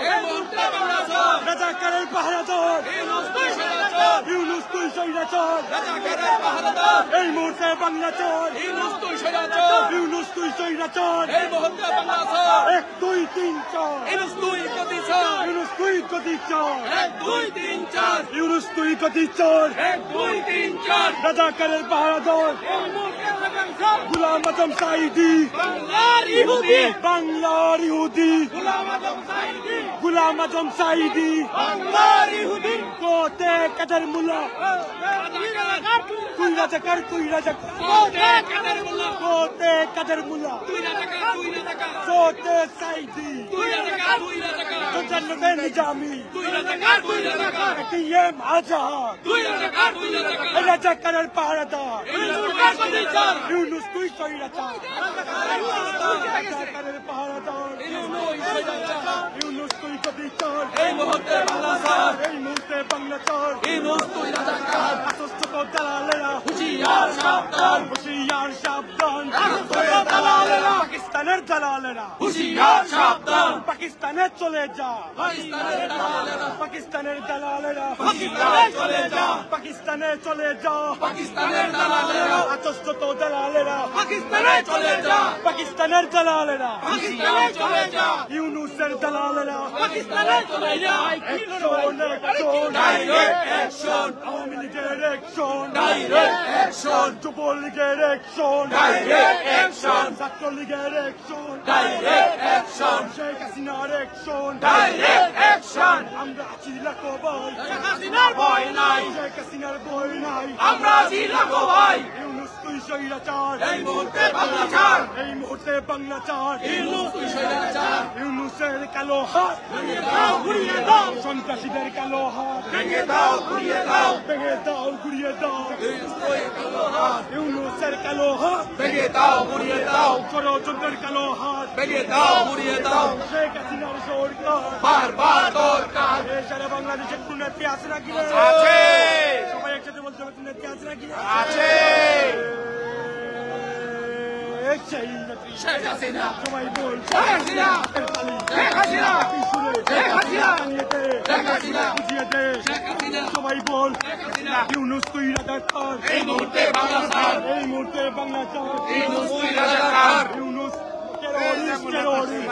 রাজাকারের পাহারাদার ইউনূস তুই সৈরাচার এই মুহূর্তে বাংলা চর ইউনূস তুই সৈরাচার 1 2 3 4 ইউনূস তুই গতি চর ইউনূস তুই গতি চর রাজাকারের পাহারাদার গোলাম আজম সাইদি বাংলার ইহুদি গোলাম আজম সাইদি কোতে কাদের মুল্লা তুই রাজাকার কোতে কাদের মুল্লা কোতে সাইদি জন্নতে নিজামি এটিএম আজাদ রাজাকারের পাহারাদার ইউনূস তুই সৈরাচার রাজাকারের পাহারাদার ইউনূস তুই গতি চর এই মুহূর্তে বাংলা ছাড় এই মুহূর্তে বাংলা চর ইউনূস তুই রাজাকার আতস্ত দালালেরা হুঁশিয়ার সাবধান হুঁশিয়ার সাবধান দালালেরা পাকিস্তানের দালালেরা হুঁশিয়ার সাবধান পাকিস্তানে চলে যা পাকিস্তানের দালালেরা পাকিস্তানের দালালেরা পাকিস্তানে চলে যা পাকিস্তানে চলে যা পাকিস্তানের দালালেরা আতস্ত দালালেরা পাকিস্তানে চলে যা পাকিস্তানের দালালেরা পাকিস্তানে চলে যা ইউনূসের দালালেরা পাকিস্তানে চলে যা অ্যাকশন ডাইরেক্ট অ্যাকশন আওয়ামী লীগের অ্যাকশন ডাইরেক্ট অ্যাকশন যুবলীগের অ্যাকশন ডাইরেক্ট অ্যাকশন ছাত্রলীগের অ্যাকশন ডাইরেক্ট অ্যাকশন শেখ হাসিনার অ্যাকশন ডাইরেক্ট অ্যাকশন আমরা আছি লাখো ভাই শেখ হাসিনার ভয় নাই শেখ হাসিনার ভয় নাই আমরা আছি লাখো ভাই ইউনূস তুই সৈরাচার এই মুহূর্তে বাংলা ছাড় এই মুহূর্তে বাংলা চার ইউনূস তুই সৈরাচার ইউনূসের কালো হাত ভেঙে দাও ঘুরিয়ে দাও সন্ত্রাসীদের কালো হাত ভেঙে দাও ঘুরিয়ে দাও ভেঙে দাও ঘুরিয়ে দাও ইউনূস তুই কালো হাত ইউনূসের কালো হাত ভেঙে দাও ঘুরিয়ে দাও ষড়যন্ত্রের কালো হাত ভেঙে দাও ঘুরিয়ে দাও শেখ হাসিনার সরকার বারবার দরকার এই সারা বাংলাদেশের কোন নেত্রী আছে নাকি রে? আছে সবাই একসাথে বলতে হবে কোন নেত্রী আছে নাকি রে? আছে এই সেই নেত্রী শেখ হাসিনা সবাই বল শেখ হাসিনা শেখ হাসিনা শেখ হাসিনা শেখ হাসিনা বুঝিয়ে দে শেখ হাসিনা সবাই বল শেখ হাসিনা ইউনূস তুই রাজাকার এই মুহূর্তে বাংলা ছাড় এই মুহূর্তে বাংলা চার ইউনূস তুই রাজাকার ইউনূস টেরোরিস্ট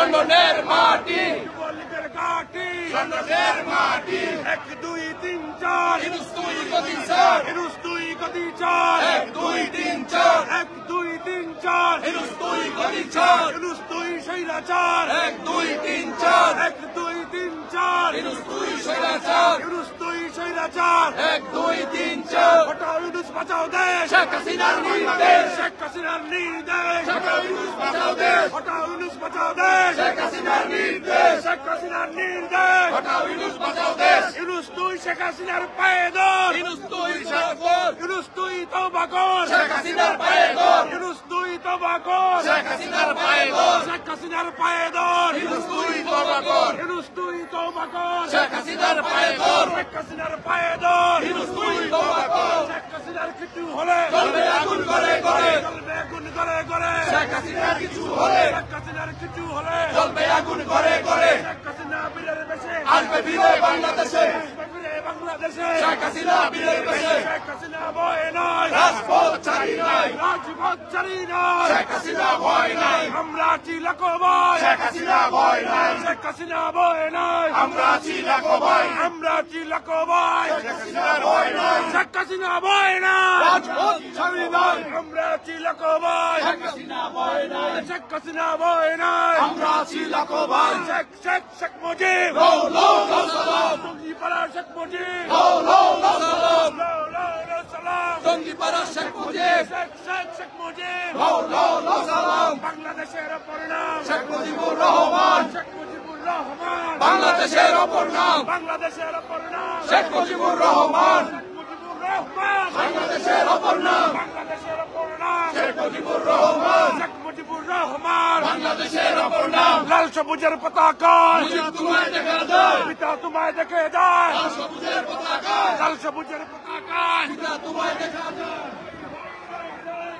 লন্ডনের মাটি, যুবলীগের ঘাঁটি, লন্ডনের মাটি, 1 2 3 4 ইউনুস তুই গদি চার, ইউনুস তুই গদি চার, 1 2 3 4 1 2 3 4 ইউনুস তুই গদি চার, ইউনুস তুই স্বৈরাচার, 1 2 3 4 1 2 3 4 ইউনুস তুই স্বৈরাচার, ইউনুস তুই স্বৈরাচার, 1 2 3 4 হটাও ইউনুস বাঁচাও দেশ, শেখ হাসিনার নির্দেশ, শেখ হাসিনার নির্দেশ, হটাও ইউনুস বাঁচাও দেশ, হটাও ইউনুস বাঁচাও দেশ, শেখ হাসিনার নির্দেশ, শেখ হাসিনার নির্দেশ, হটাও ইউনুস বাঁচাও দেশ, ইউনুস তুই শেখ হাসিনার পায়ে ধর, ইউনুস তুই সাগর, ইউনুস তুই তওবা কর, শেখ হাসিনার পায়ে ধর, ইউনুস তুই তওবা কর, শেখ হাসিনার পায়ে ধর, শেখ হাসিনার পায়ে ধর, ইউনুস তুই তওবা কর, ইউনুস তুই তওবা কর, শেখ হাসিনার পায়ে ধর, শেখ হাসিনার পায়ে ধর, ইউনুস তুই তওবা কর, শেখ হাসিনার কিছু হলে জ্বলবে আগুন করে করে, জ্বলবে আগুন করে করে, শেখ হাসিনার কিছু হলে শেখ হাসিনার কিছু হলে জ্বলবে আগুন করে করে, শেখ হাসিনা বীরের বেশে আসবে ফিরে বাংলাদেশে, আসবে ফিরে বাংলাদেশে, শেখ হাসিনা বীরের বেশে, শেখ হাসিনা ভয় নাই, রাজপথ ছাড়ি নাই, রাজপথ ছাড়ি নাই, শেখ হাসিনা ভয় নাই, আমরা আছি লাখো ভয়, শেখ হাসিনা ভয় নাই, শেখ হাসিনা ভয় নাই, আমরা আছি লাখো ভয়, আমরা আছি লাখো ভয়, শেখ হাসিনা ভয় নাই, শেখ হাসিনা ভয় নাই, রাজপথ ছাড়ি নাই, আমরা আছি লাখো ভয়, শেখ হাসিনা ভয় নাই, শেখ হাসিনা ভয় নাই, আমরা আছি লাখো ভয়, শেখ শেখ শেখ মুজিব, লো লো লো সালাম, টঙ্গিপাড়া শেখ মুজিব, লো লো লো সালাম, লো লো লো সালাম, টঙ্গিপাড়া শেখ মুজিব, শেখ শেখ শেখ মুজিব, লো লো লো সালাম, বাংলাদেশের অপর নাম, শেখ মুজিবুর রহমান, শেখ মুজিবুর রহমান, বাংলাদেশের অপর নাম, বাংলাদেশের অপর নাম, শেখ মুজিবুর রহমান, মুজিবুর রহমান, বাংলাদেশের অপর নাম, বাংলাদেশের অপর নাম, শেখ মুজিবুর রহমান, শেখ মুজিবুর রহমান, বাংলাদেশের অপর নাম, লাল সবুজের পতাকা, মুজিব তোমায় দেখা যায়, পিতা তোমায় দেখে যায়, লাল সবুজের পতাকা, লাল সবুজের পতাকা, পিতা তোমায় দেখা যায়,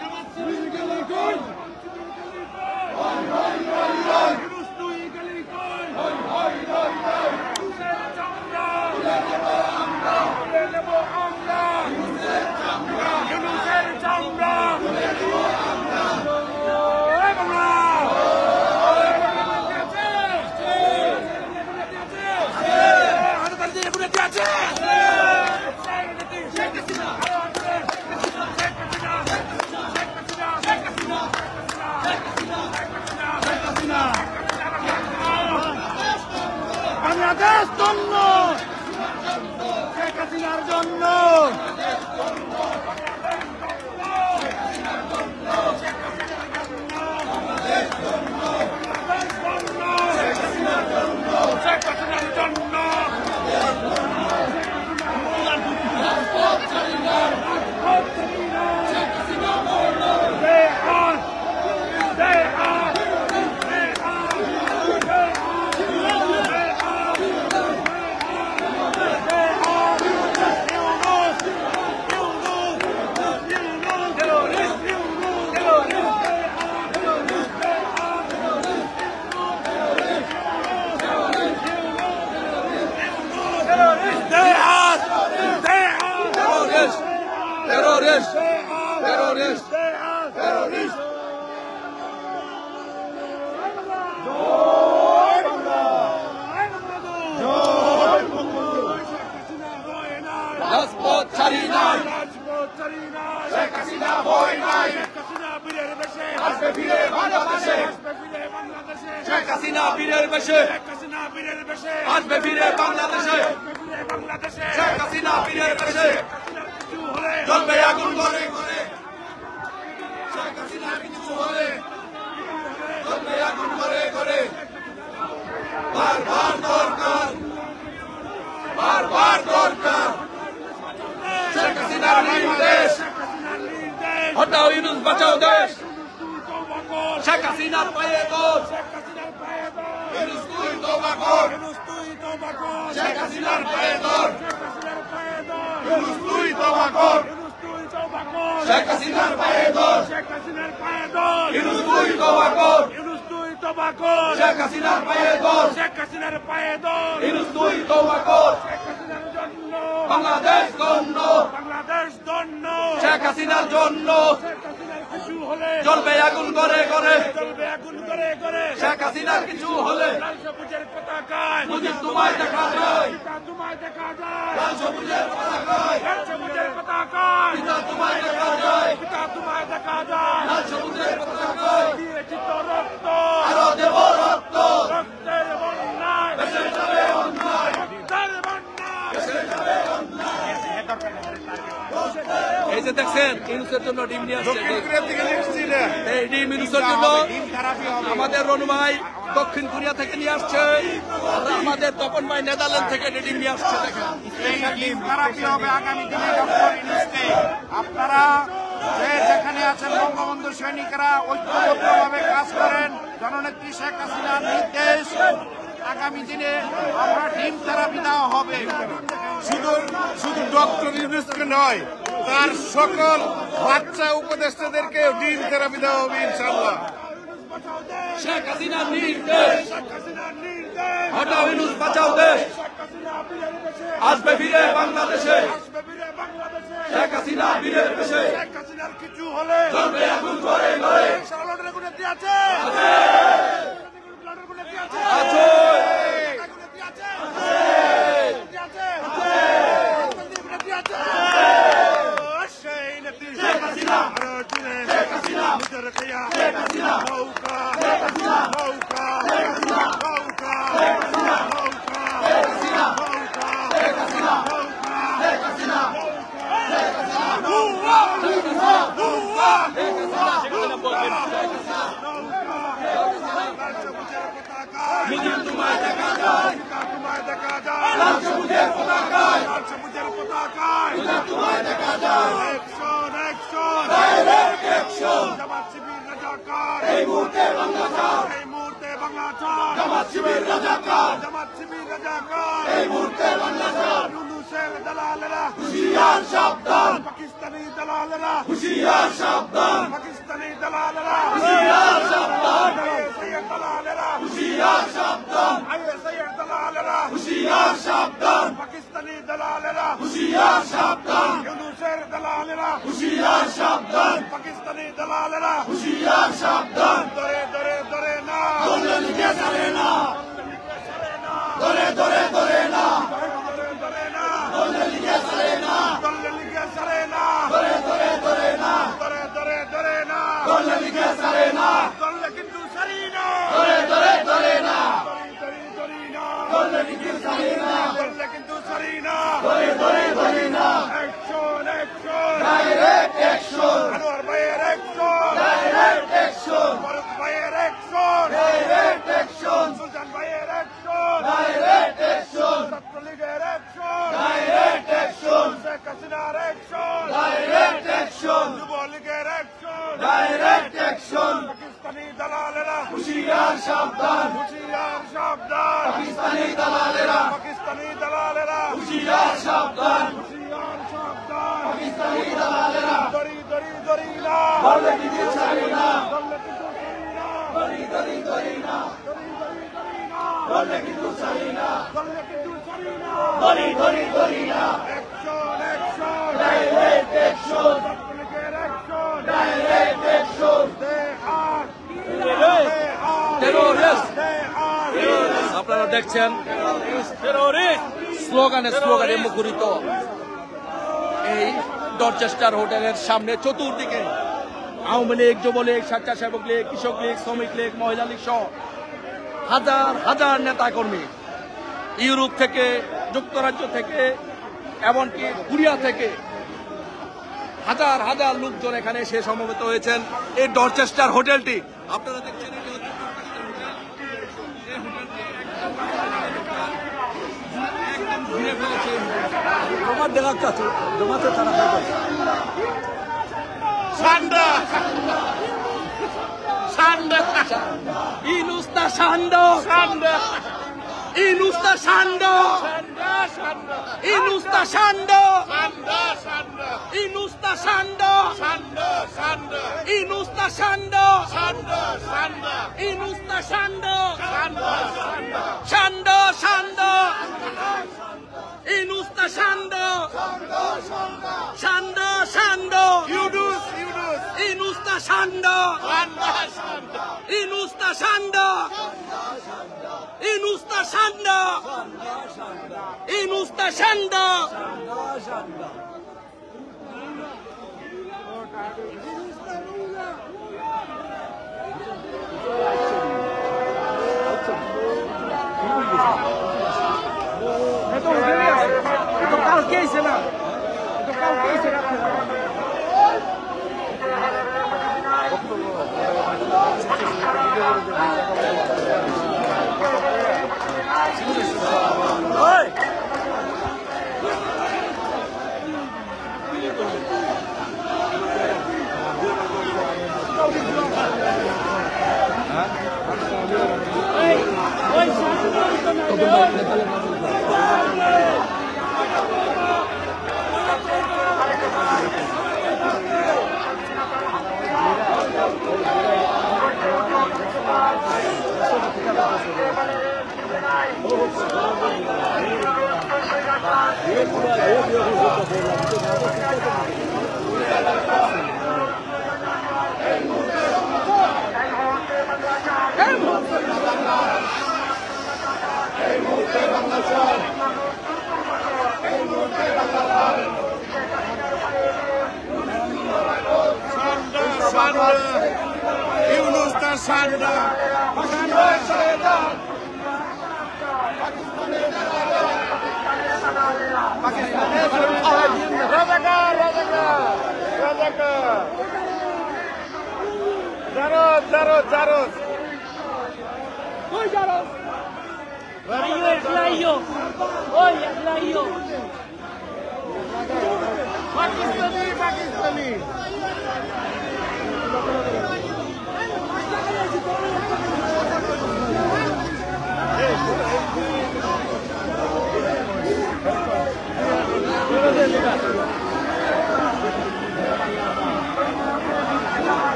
ইউনুস তুই গেলি কই, ইউনুসের চামড়া, তুলে নেব আমরা, ইউনুসের চামড়া, ওই বাংলা, হাতে দিয়ে গুনে দিয়েছে, শেখ হাসিনা, বাংলাদেশ জন্য, শেখ হাসিনার জন্য, শেখ হাসিনার জন্য, terrorist, terrorist, terrorist, রাজপথ ছাড়ি নাই, শেখ হাসিনা ভয় নাই, আসবে ফিরে বাংলাদেশে, শেখ হাসিনা বীরের বেশে, আসবে ফিরে বাংলাদেশে, শেখ হাসিনা বীরের বেশে, জ্বলবে আগুন করে করে, শেখ হাসিনা কিছু হলে জ্বলবে আগুন করে করে, বারবার দরকার, বারবার দরকার, শেখ হাসিনার নির্দেশ, হটাও ইউনুস বাঁচাও দেশ, শেখ হাসিনার পায়ে দোষ, ইউনুস তুই তওবা কর, শেখ হাসিনার পায়ে দোষ, ইউনুস তুই তওবা কর, শেখ হাসিনার পায়ে দোষ, ইউনুস তুই তওবা কর, শেখ হাসিনার পায়ে দোষ, ইউনুস তুই তওবা কর, বাংলাদেশ জন্য, বাংলাদেশ জন্য, শেখ হাসিনার জন্য, শেখ হাসিনার কিছু জ্বলবে আগুন করে করে জ্বলবে আগুন করে করে শেখ হাসিনার কিছু হলে লাল সবুজের পতাকায় মুজিব তোমায় দেখা যায় পিতা তোমায় দেখা যায় লাল সবুজের পতাকায় লাল সবুজের পতাকায় পিতা তোমায় দেখা যায় পিতা তোমায় দেখা যায় লাল সবুজের পতাকায় দিয়েছি তো রক্ত আরো দেব রক্ত রক্তের বন্যায় ভেসে যাবে অন্যায় রক্তের বন্যায় এই যে দেখছেন ইউনুসের জন্য ডিম নিয়ে আসছে দক্ষিণ থেকে লিখছি না এই ডিম ইউনুসের জন্য আমাদের রনু ভাই দক্ষিণ কোরিয়া থেকে নিয়ে আসছে আর আমাদের তপন ভাই নেদারল্যান্ড থেকে ডিম নিয়ে আসছে দেখেন এই ডিম থেরাপি হবে আগামী দিনে ডক্টর ইউনূসকে। আপনারা যে যেখানে আছেন বঙ্গবন্ধু সৈনিকরা ঐক্যবদ্ধভাবে কাজ করেন। জননেত্রী শেখ হাসিনার নির্দেশ, আগামী দিনে আমরা ডিম থেরাপি দেওয়া হবে। শুধু ডক্টর ইউনূসকে নয়, তার সকল বাচ্চা উপদেষ্টাদেরকে ডিম থেরাপি দেওয়া হবে ইনশাআল্লাহ। শেখ হাসিনার নির্দেশ হটাও ইউনুস বাঁচাও দেশ আসবে ফিরে বাংলাদেশে শেখ হাসিনা বীরের দেশে কিছু হলে জ্বলবে আগুন করে করে সালাদের গুণে আছে আছে মুজিব তোমায় দেখা যায় লাল সবুজের পতাকায় মুজিব তোমায় দেখা যায় ডাইরেক্ট অ্যাকশন এই মুহূর্তে বাংলা ছাড় জামাত শিবির রাজাকার এই মুহূর্তে বাংলা ছাড় হুঁশিয়ার সাবধান পাকিস্তানি দালালেরা হুঁশিয়ার সাবধান পাকিস্তানি দালালেরা হুঁশিয়ার সাবধান সৈয়দ দালালেরা হুঁশিয়ার সাবধান সৈয়দ দালালেরা হুঁশিয়ার সাবধান পাকিস্তানি দালালেরা হুঁশিয়ার সাবধান ইউনূসের দালালেরা হুঁশিয়ার সাবধান পাকিস্তানি দালালেরা হুঁশিয়ার সাবধান ধরে ধরে ধরে না দলে লিগে সারে না ধরে ধরে ধরে না ধরে না দলে লিগে সারে না দলে লিগে সারে না ধরে ধরে ধরে না ধরে ধরে ধরে না দলে লিগে সারে না দলে কিন্তু সারি না ধরে ধরে ধরে না ধরি ধরি না দলে লিগে সারে না দলে কিন্তু সারি না ধরে ধরে ধরে না action action direct action Anwar ভাইয়ের অ্যাকশন ডাইরেক্ট অ্যাকশন ভারত ভাইয়ের অ্যাকশন ডাইরেক্ট অ্যাকশন সুলতান ভাইয়ের অ্যাকশন ডাইরেক্ট অ্যাকশন ছাত্রলীগের অ্যাকশন ডাইরেক্ট অ্যাকশন শেখ হাসিনার অ্যাকশন ডাইরেক্ট অ্যাকশন যুবলীগের অ্যাকশন ডাইরেক্ট অ্যাকশন পাকিস্তানি দালালেরা হুঁশিয়ার সাবধান হুঁশিয়ার সাবধান পাকিস্তানি দালালেরা পাকিস্তানি দালালেরা হুঁশিয়ার সাবধান হুঁশিয়ার সাবধান পাকিস্তানি দালালেরা দরি দরি দরি না দলে লিগে সারে না দলে কিন্তু সারি না দরি দরি দরি না দরি দরি দরি না দলে কিন্তু সারি না দলে কিন্তু সারি না দরি দরি দরি না অ্যাকশন অ্যাকশন ডাইরেক্ট অ্যাকশন ছাত্রলীগের অ্যাকশন ডাইরেক্ট অ্যাকশন দে আর টেররিস্ট দে আর আপনারা দেখছেন স্লোগানে মুখরিত এই ডরচেস্টার হোটেলের সামনে চতুর্দিকে আওয়ামী লীগ, যুবলীগ, স্বেচ্ছাসেবক লীগ, কৃষক লীগ, শ্রমিক লীগ, মহিলা লীগ সহ হাজার হাজার নেতা কর্মী ইউরোপ থেকে, যুক্তরাজ্য থেকে, এমনকি কোরিয়া থেকে হাজার হাজার লোকজন এখানে এসে সমবেত হয়েছেন এই ডরচেস্টার হোটেলটি। আপনারা দেখছেন এটি হচ্ছে ডরচেস্টার হোটেল। এই হোটেলটি একদম ঘিরে ফেলেছে। তোমার দেখা কাছে জমাতে তারা সান্ডা সান্ডা Inus da Sando! সান্ডা Inus da Sando! Inus da Sando! সান্ডা সান্ডা Inus da Sando! সান্ডা সান্ডা Inus da Sando! সান্ডা সান্ডা Inus da Sando! সান্ডা সান্ডা Sando! Sando! Inus da Sando! Sando! Sando! Yunus Yunus Inus da তা সান্ডা ইনুস তা সান্ডা ইনুস তা সান্ডা ইনুস তা সান্ডা কালকে এসে না কালকে এসে রাখতে ইউনুস তার সান্ডা Pakistani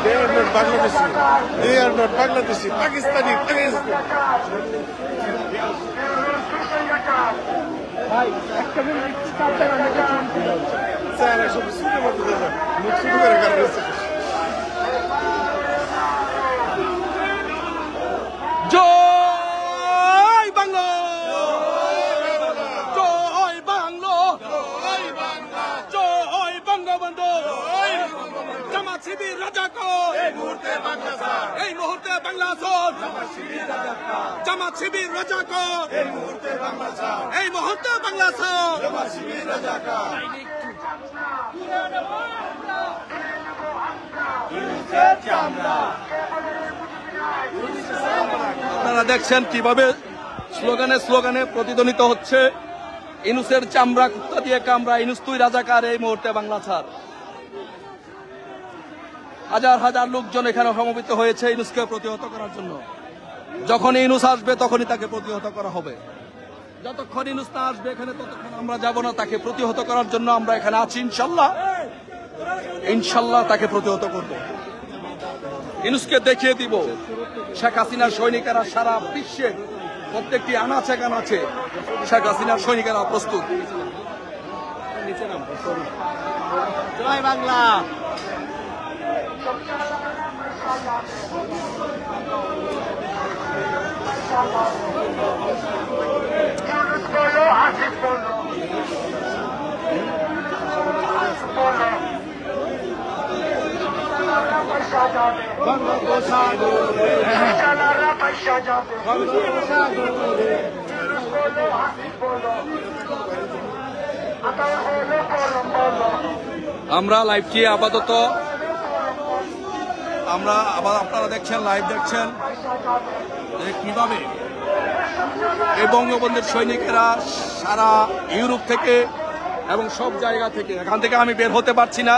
They are not Bangladeshi. They are not Bangladeshi. Pakistani. Saya rasa bersih macam tu. Mungkin gara-gara rasa. জয় বাংলা জয় বাংলা জয় বঙ্গবন্ধু জামাত শিবির রাজাকার এই মুহূর্তে বাংলা ছাড় জামাত শিবির রাজাকার এই মুহূর্তে বাংলা ছাড় আপনারা দেখছেন কিভাবে স্লোগানে স্লোগানে প্রতিধ্বনিত হচ্ছে ইনুসের চামড়া কুত্তা দিয়ে কামড়া, ইনুস তুই রাজাকার, এই মুহূর্তে বাংলা ছাড়। হাজার হাজার লোকজন এখানে সমবেত হয়েছে ইনুসকে প্রতিহত করার জন্য। যখন ইনুস আসবে তখনই তাকে প্রতিহত করা হবে। যতক্ষণ ইনুস না আসবে এখানে ততক্ষণ আমরা যাব না। তাকে প্রতিহত করার জন্য আমরা এখানে আছি। ইনশাল্লাহ ইনশাল্লাহ তাকে প্রতিহত করব। ইনুসকে দেখিয়ে দিব শেখ হাসিনার সৈনিকেরা সারা বিশ্বে প্রত্যেকটি আনাচে কানাচে শেখ হাসিনার সৈনিকেরা প্রস্তুত। জয় বাংলা। আমরা লাইভটি আপাতত আপনারা দেখছেন, লাইভ দেখছেন যে কিভাবে এই বঙ্গবন্ধুর সৈনিকেরা সারা ইউরোপ থেকে এবং সব জায়গা থেকে, এখান থেকে আমি বের হতে পারছি না,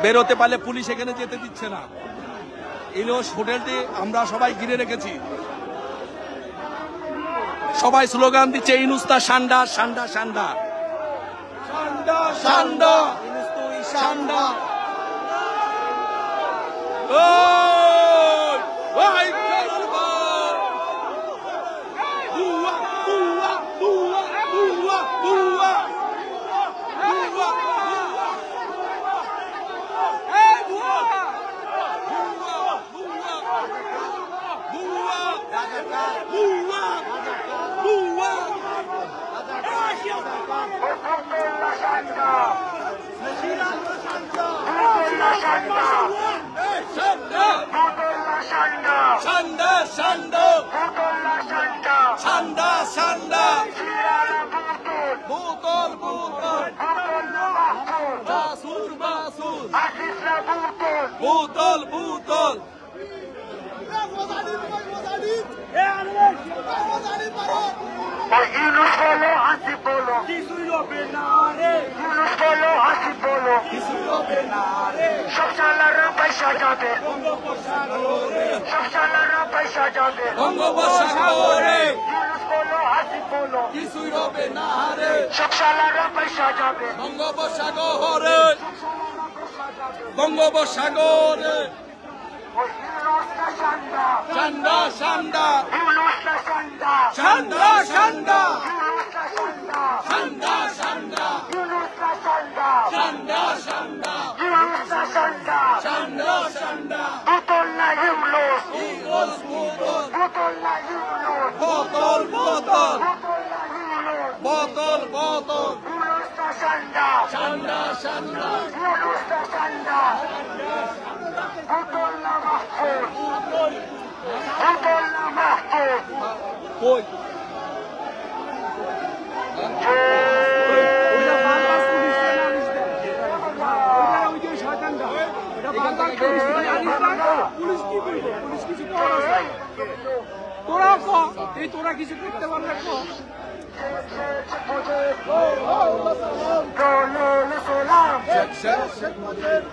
বের হতে পারলে পুলিশ এখানে যেতে দিচ্ছে না। ইনুস হোটেলটি আমরা সবাই ঘিরে রেখেছি, সবাই স্লোগান দিচ্ছে ইনুস তা সান্ডা সান্ডা সান্ডা সান্ডা সান্ডা ইনুস তুই সান্ডা। সান্ডা সান্ডা সান্ডা সান্ডা বোতল বোতল বাসুর বাসুর বোতল বোতল ইউনুস বলো আসিফ বলো কিছুই হবে না রে ইউনুস বলো আসিফ বলো কিছুই হবে না রে সব সালারা পয়সা যাবে সব সালারা পয়সা যাবে বঙ্গোপসাগরে ইউনুস বলো আসিফ বলো কিছুই হবে না রে সব সালারা পয়সা যাবে বঙ্গোপসাগরে বঙ্গোপসাগরে ইউনুসটা সান্ডা সান্ডা সান্ডা ইউনুসটা সান্ডা সান্ডা সান্ডা ইউনুসটা সান্ডা সান্ডা সান্ডা ইউনুসটা সান্ডা সান্ডা সান্ডা ইউনুসটা সান্ডা সান্ডা সান্ডা বোতল না ইউনুস ইউনুস বোতল বোতল না ইউনুস বোতল বোতল বোতল না ইউনুস বোতল বোতল ইউনুসটা সান্ডা সান্ডা সান্ডা ইউনুসটা সান্ডা বোতল না মাহফুজ বোতল না মাহফুজ কই তোরা কিছু করতে পারবে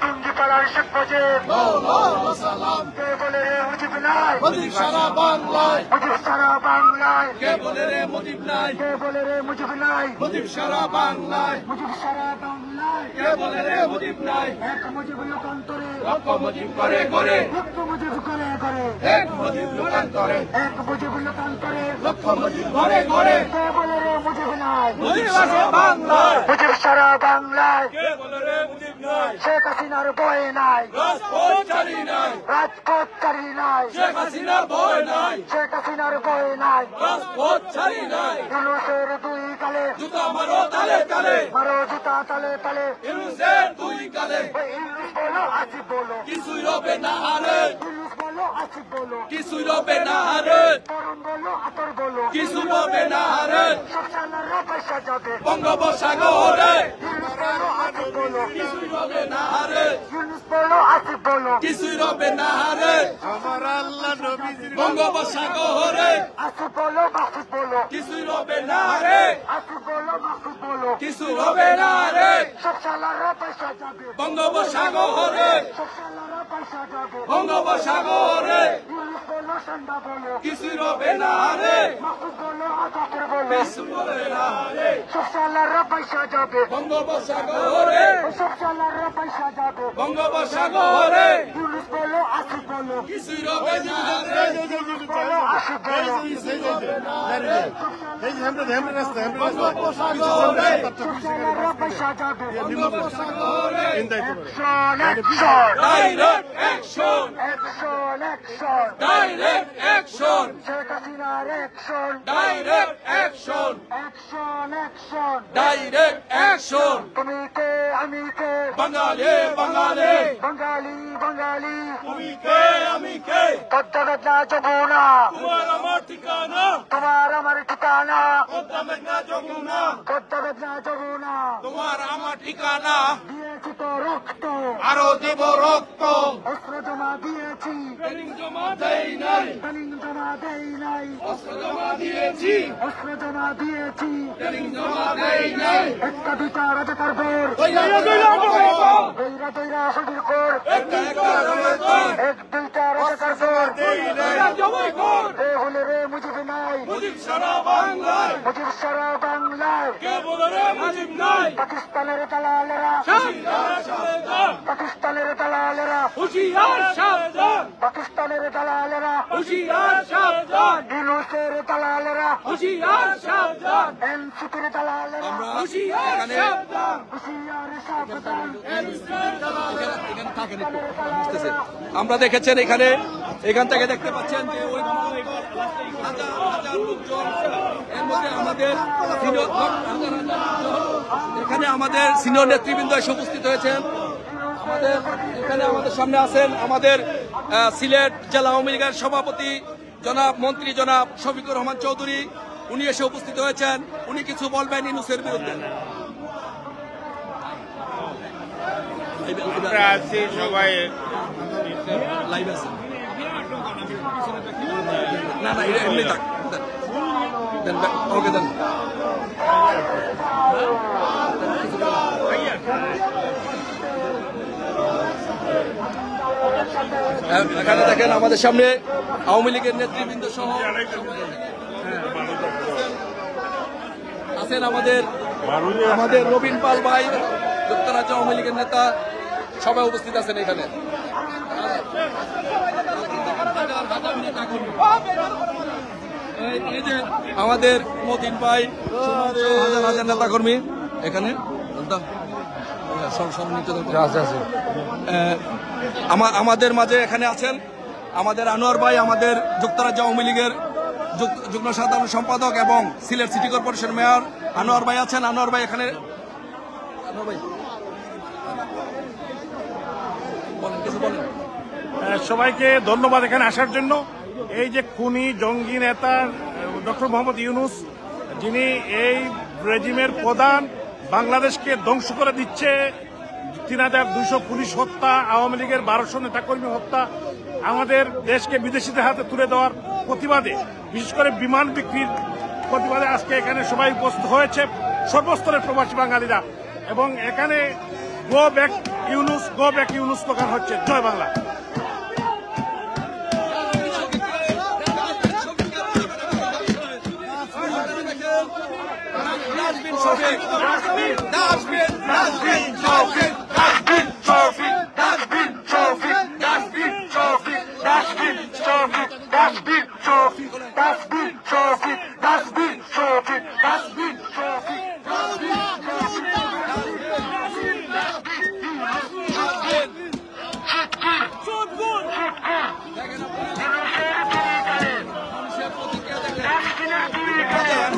টুঙ্গিপাড়ার শেখ মুজিব কে বলে রে মুজিব নাই মুজিব সারা বাংলায় মুজিব সারা বাংলায় কে বলে রে মুজিব নাই কে বলে রে মুজিব নাই মুজিব সারা বাংলায় মুজিব সারা বাংলায় কে বলে রে মুজিব নাই এক মুজিব লোকান্তরে লক্ষ মুজিব করে করে লক্ষ মুজিব করে করে এক মুজিব লোকান্তরে এক মুজিব লোকান্তরে লক্ষ মুজিব করে করে কে বলে রে মুজিব নাই মুজিব সারা বাংলায় মুজিব সারা বাংলায় কে বলে রে মুজিব নাই শেখ হাসিনার বয়ে নাই রাজপথ চালি নাই রাজপথ চারি নাই শেখ হাসিনার ভয় নাই শেখ হাসিনার বয়ে নাই রাজপথ চালি নাই ইউনুসের দুই কালে জুতা মারো তালে তালে মারো জুতা তালে তালে ইউনুসের দুই কালে ওই ইউনুস বলো আসিফ বলো কিছুই রবে না হারে ইউনুস বলো আসিফ বলো কিছুই রবে না হারে তরুণ বলো আতর বলো কিছু রবে না হারে সব সালারা পয়সা যাবে বঙ্গোপসাগরে ইউনুস বলো আসিফ বলো কিছুই রবে না হারে ইউনুস বলো আসিফ বলো কিছুই রবে না হারে আমার আল্লাহ নবীজির বঙ্গোপসাগরে আসিফ বলো মাসুদ বলো কিছুই রবে না হারে আসিফ বলো মাসুদ বলো কিছু রবে না হারে সব সালারা পয়সা যাবে বঙ্গোপসাগরে সব সালারা পয়সা যাবে বঙ্গোপসাগরে ইউনুস বলো সন্ধ্যা বলো কিছুই রবে না হারে মাসুদ বলো আতর বলো কিছু রবে না হারে সব সালারা পয়সা যাবে বঙ্গোপসাগরে সব সালারা পয়সা যাবে বঙ্গোপসাগরে ইউনুস বলো আসিফ বলো কিছুই রবে না হারে বলো আসিফ বলো এই যে আমরা রাস্তা বঙ্গোপসাগরে সব সালারা পয়সা যাবে বঙ্গোপসাগরে action action direct action action action direct action Sheikh হাসিনার action direct action action action direct action তুমি কে আমি কে বাঙালি বাঙালি বাঙালি বাঙালি তুমি কে আমি কে পদ্মা মেঘনা যমুনা তোমার আমার ঠিকানা তোমার আমার ঠিকানা পদ্মা মেঘনা যমুনা পদ্মা মেঘনা যমুনা তোমার আমার ঠিকানা দিয়েছি তো রক্ত আরো দেব রক্ত অস্ত্র জমা দিয়েছি ট্রেনিং জমা দেই নাই ট্রেনিং জমা দেই নাই অস্ত্র জমা দিয়েছি অস্ত্র জমা দিয়েছি ট্রেনিং জমা দেই নাই একটা দুইটা রাজাকার বোর দইরা দইরা দইরা দইরা শরীর কর একটা একটা রকম এক দুইটা রাজাকার বোর দইরা জমা কর এ হলে রে মুজিব নাই মুজিব সারা বাংলায় মুজিব সারা বাংলায় কে বলে রে মুজিব নাই পাকিস্তানের দালালেরা হুশিয়ার সাবধান পাকিস্তানের দালালেরা হুশিয়ার সাবধান পাকিস্তানের দালালেরা হুশিয়ার সাবধান ইউনুসের দালালেরা হুশিয়ার সাবধান এনসিপির দালালেরা হুশিয়ার সাবধান হুশিয়ার সাবধান আমরা দেখেছেন এখান থেকে দেখতে পাচ্ছেন যে ওই হাজার হাজার লোকজন এর মধ্যে আমাদের এখানে আমাদের সিনিয়র নেতৃবৃন্দ এসে উপস্থিত হয়েছেন। এখানে আমাদের সামনে আছেন আমাদের সিলেট জেলা আওয়ামী লীগের সভাপতি জনাব মন্ত্রী জনাব শফিকুর রহমান চৌধুরী, উনি এসে উপস্থিত হয়েছেন। উনি কিছু বলবেন ইউনূসের বিরুদ্ধে। সবাই লাইভ আছে না না এমনি থাক দেন ওকে দেন। এখানে দেখেন আমাদের সামনে আওয়ামী লীগের নেতৃবৃন্দ সহ আছেন আমাদের রবিন পাল ভাই, যুক্তরাজ্য আওয়ামী লীগের নেতা, সবাই উপস্থিত আছেন এখানে। এই যে আমাদের মতিন ভাই, হাজার হাজার নেতা কর্মী এখানে আমাদের মাঝে এখানে আছেন। আমাদের আনোয়ার ভাই, আমাদের যুক্তরাজ্য আওয়ামী লীগের যুগ্ম সাধারণ সম্পাদক এবং Sylhet city corporation mayor Anwar ভাই আছেন। আনোয়ার ভাই এখানে সবাইকে ধন্যবাদ এখানে আসার জন্য। এই যে খুনি জঙ্গি নেতা ডক্টর মোহাম্মদ ইউনূস, যিনি এই রেজিমের প্রধান, বাংলাদেশকে ধ্বংস করে দিচ্ছে। ৩,২০০ পুলিশ হত্যা, আওয়ামী লীগের ১২০০ নেতাকর্মী হত্যা, আমাদের দেশকে বিদেশিদের হাতে তুলে দেওয়ার প্রতিবাদে, বিশেষ করে বিমান বিক্রির প্রতিবাদে আজকে এখানে সবাই উপস্থিত হয়েছে, সর্বস্তরের প্রবাসী বাঙালিরা। এবং এখানে গো ব্যাক ইউনূস স্লোগান হচ্ছে। জয় বাংলা।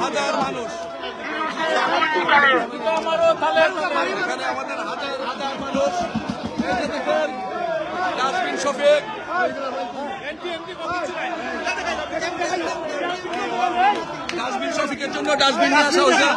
হাজার মানুষ এখানে, আমাদের হাজার হাজার মানুষ। ডাস্টবিন শফিক, ডাস্টবিন শফিকের জন্য ডাস্টবিন নিয়ে আসা হয়েছে।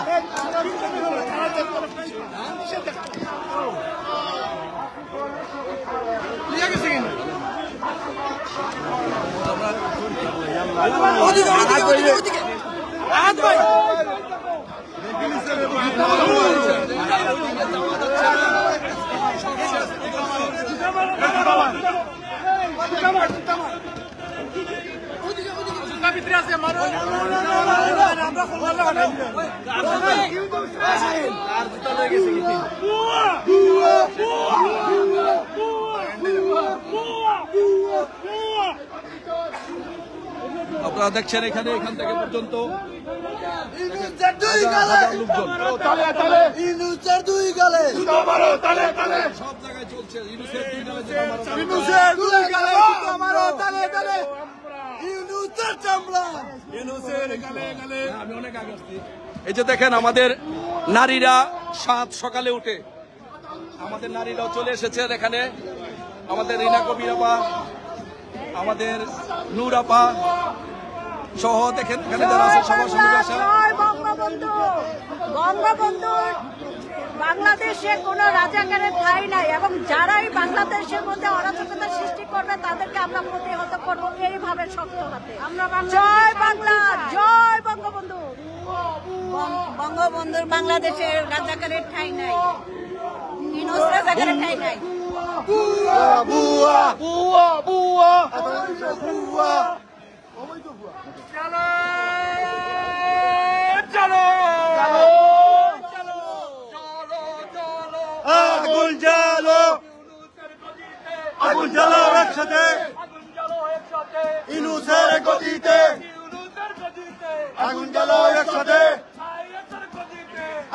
আপনারা দেখছেন এখানে, এখান থেকে পর্যন্ত সব জায়গায় চলছে। আমি অনেক আগে আসছি। এই যে দেখেন আমাদের নারীরা সকালে উঠে, আমাদের নারীরাও চলে এসেছেন এখানে। আমাদের রিনা কবির আপা, আমাদের নূর আপা সহ দেখেন এখানে যারা আছে সবার সঙ্গে আসেন। বঙ্গবন্ধুর বাংলাদেশে কোনো রাজাকারের ঠাঁই নাই, এবং যারাই বাংলাদেশের মধ্যে অরাজকতা সৃষ্টি করবে তাদেরকে আমরা প্রতিহত করবো এইভাবে শক্ত হাতে। জয় বাংলা, জয় বঙ্গবন্ধু। বঙ্গবন্ধুর বাংলাদেশে রাজাকারের ঠাঁই নাই, ইউনূস রাজাকারের ঠাঁই নাই। আগুন জ্বালো, আগুন জ্বালো একসাথে, ইউনূসের গতিতে, আগুন জ্বালো একসাথে,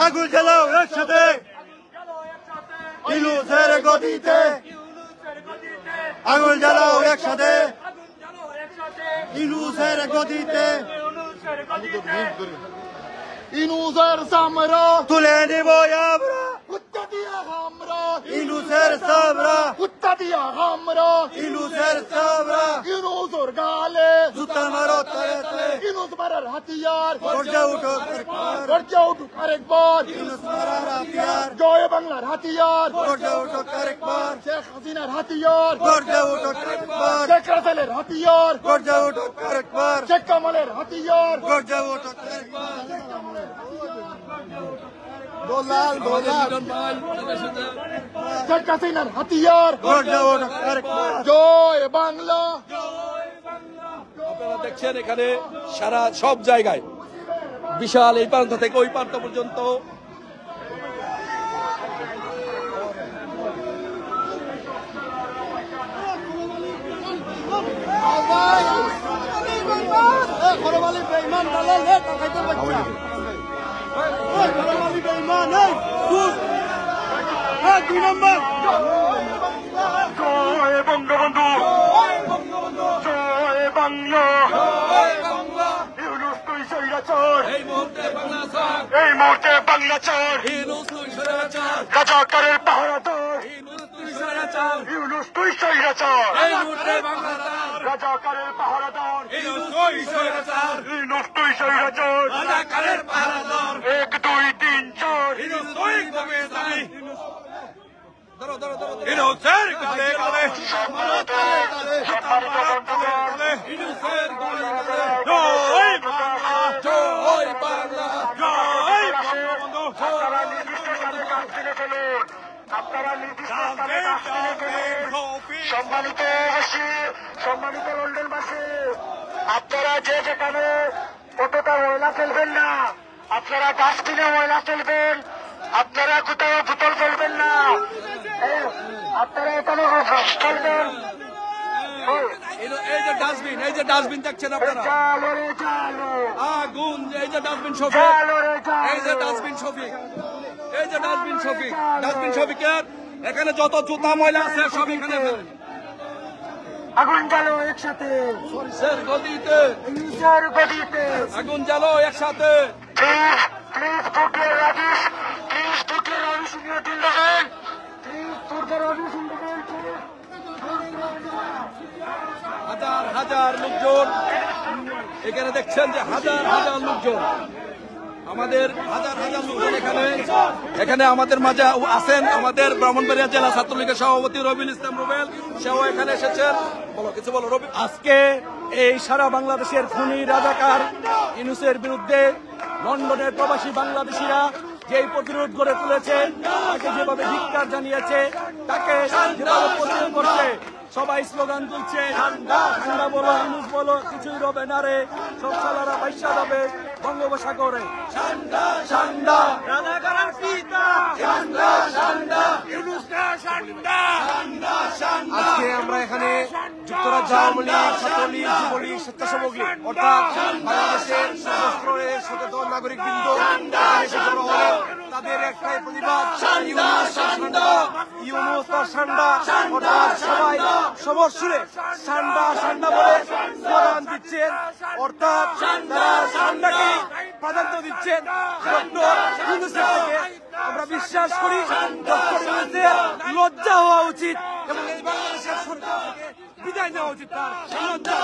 আগুন জ্বালো একসাথে, ইউনূসের গতিতে, আগুন জ্বালো একসাথে, ইউনূসের গতিতে, ইউনূসের সামরা তুলে নিব আমরা। আমরা ইনুসের সাবরা কুত্তা দিয়া আমরা ইনুসের সাবরা ইউনুসর গালে জুতা মারো তলে তলে ইউনুস মারার হাতিয়ার গর্জে উঠো আরেকবার গর্জে উঠুক আরেকবার ইনুস মারার হাতিয়ার জয় বাংলার হাতিয়ার গর্জে উঠো আরেকবার শেখ হাসিনার হাতিয়ার গর্জে উঠো আরেকবার শেখ রাসেলের হাতিয়ার গর্জে উঠো আরেকবার শেখ কামালের হাতিয়ার গর্জে উঠো আরেকবার দোলাল দোলাল লিটন ভাই শেখ হাসিনার হাতিয়ার গর্জে উঠো আরেকবার জয় বাংলা আপনারা দেখছেন এখানে সারা সব জায়গায় বিশাল এই প্রান্ত থেকে ওই প্রান্ত পর্যন্ত জয় বঙ্গবন্ধু জয় বাংলা ইউনুস তুই স্বৈরাচার এই মুহূর্তে বাংলা স্যার এই মুহূর্তে বাংলা চার ইউনুস তুই স্বৈরাচার রাজাকারের পাহারাদার ইউনুস তুই স্বৈরাচার ইউনুস তুই স্বৈরাচার এই মুহূর্তে বাংলা স্যার রাজাকারের পাহারাদার ইউনুস তুই স্বৈরাচার ইউনুস তুই স্বৈরাচার রাজাকারের পাহারাদার 1 2 3 4 ইউনুস তুই কবে যাবি ধরো ধরো ধরো ইউনুসের গালে গালে সম্মানিত বন্ধুগণ ইউনুসের গলে গলে জয় বাংলা জয় বাংলা জয় বঙ্গবন্ধু আপনারা নির্দিষ্ট স্থানে কাজ কিনে ফেলুন আপনারা নির্দিষ্ট স্থানে কাজ কিনে ফেলুন সম্মানিত বাসী সম্মানিত লন্ডনবাসী আপনারা যে যেখানে কতটা ময়লা ফেলবেন না আপনারা ডাস্টবিনে ময়লা ফেলবেন আপনারা কোথাও বোতল ফেলবেন না আপনারা এখানে ফেলবেন এই যে ডাস্টবিন দেখছেন আপনারা চালো রে চালো আগুন এই যে ডাস্টবিন শফিক চালো রে এই যে ডাস্টবিন শফিক এই যে ডাস্টবিন শফিকের এখানে যত জুতা ময়লা আছে সব এখানে ফেলেন আগুন জ্বালো একসাথে স্যার গদিতে নিজের গদিতে আগুন জ্বালো একসাথে প্লিজ প্লিজ ফুটিয়ে রাখিস প্লিজ ফুটিয়ে রাখিস জিন্দাবাদ প্লিজ ফুটিয়ে রাখিস জিন্দাবাদ হাজার হাজার লোকজন এখানে দেখছেন যে হাজার হাজার লোকজন আমাদের হাজার হাজার লোকজন এখানে আমাদের মাঝে আছেন আমাদের ব্রাহ্মণবাড়িয়া জেলা ছাত্রলীগের সভাপতি রবিউল ইসলাম রুবেল সেও এখানে এসেছেন বলো কিছু বলো রবি আজকে এই সারা বাংলাদেশের খুনি রাজাকার ইউনুসের বিরুদ্ধে লন্ডনের প্রবাসী বাংলাদেশিরা যেই প্রতিরোধ গড়ে তুলেছে তাকে যেভাবে ধিক্কার জানিয়েছে তাকে যেভাবে প্রতিরোধ করছে সবাই স্লোগান তুলছে ঠান্ডা বলো ইউনুস বলো কিছুই রবে না রে সব সালারা পয়সা যাবে বঙ্গোপসাগরে ঠান্ডা ঠান্ডা রাজাকারের পিতা ঠান্ডা ঠান্ডা ইউনুস না ঠান্ডা ঠান্ডা ঠান্ডা আজকে আমরা এখানে যুক্তরাজ্য আওয়ামী লীগ ছাত্রলীগ যুবলীগ স্বেচ্ছাসেবক লীগ অর্থাৎ বাংলাদেশের সশস্ত্র সচেতন নাগরিক বৃন্দ তাদের একটাই প্রতিবাদ ইউনুস ঠান্ডা অর্থাৎ সবাই সবর সুরে ঠান্ডা ঠান্ডা বলে স্লোগান দিচ্ছেন অর্থাৎ তারা ঠান্ডাকে প্রাধান্য দিচ্ছেন ডক্টর ইউনুসের থেকে আমরা বিশ্বাস করি ডক্টর ইউনুসের লজ্জা হওয়া উচিত এবং এই বাংলাদেশের সরকার থেকে বিদায় নেওয়া উচিত তার লজ্জা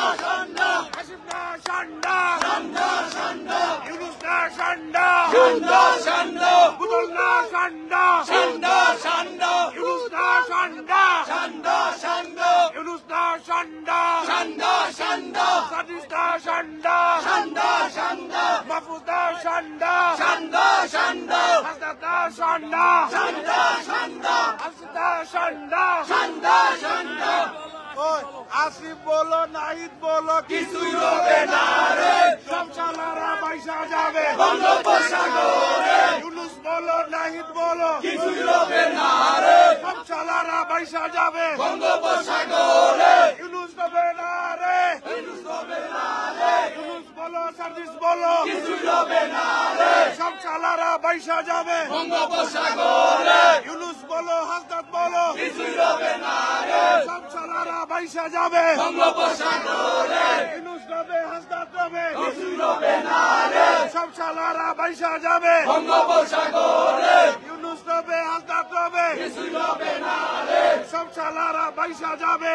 আসিফ বলো নাহিদ বলো কিছুই রবে না রে সব চালারা পয়সা যাবে বঙ্গোপসাগরে ইউনুস বলো নাহিদ বলো কিছুই রবে না রে সব চালারা পয়সা যাবে বঙ্গোপসাগরে ইউনুস রবে না রে ইউনুস রবে না রে ইউনুস বলো সার্জিস বলো কিছুই রবে না রে সব চালারা পয়সা যাবে বঙ্গোপসাগরে ইউনুস বলো হাসনাত বলো কিছুই রবে না রে সব চালারা পয়সা যাবে বঙ্গোপসাগরে ইউনুস রবে হাসনাত রবে কিছুই রবে না রে সব চালারা পয়সা যাবে বঙ্গোপসাগরে ইউনুস হাসতে হবে হাসতে হবে সব শালারা বাইসা যাবে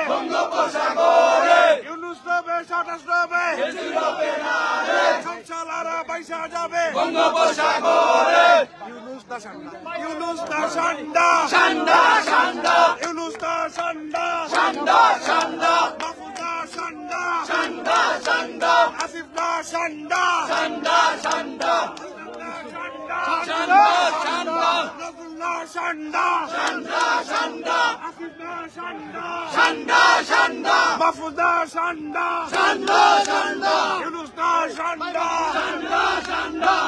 ইউনুস হবে সাতাশ হবে সব শালারা বাইসা যাবে ইউনুস দা সান্ডা ইউনুস দা সান্ডা মাহফুজ দা সান্ডা আসিফ দা সান্ডা নজরুল্লাহ সান্ডা মাহফুজ দা সান্ডা ইউনুস দা সান্ডা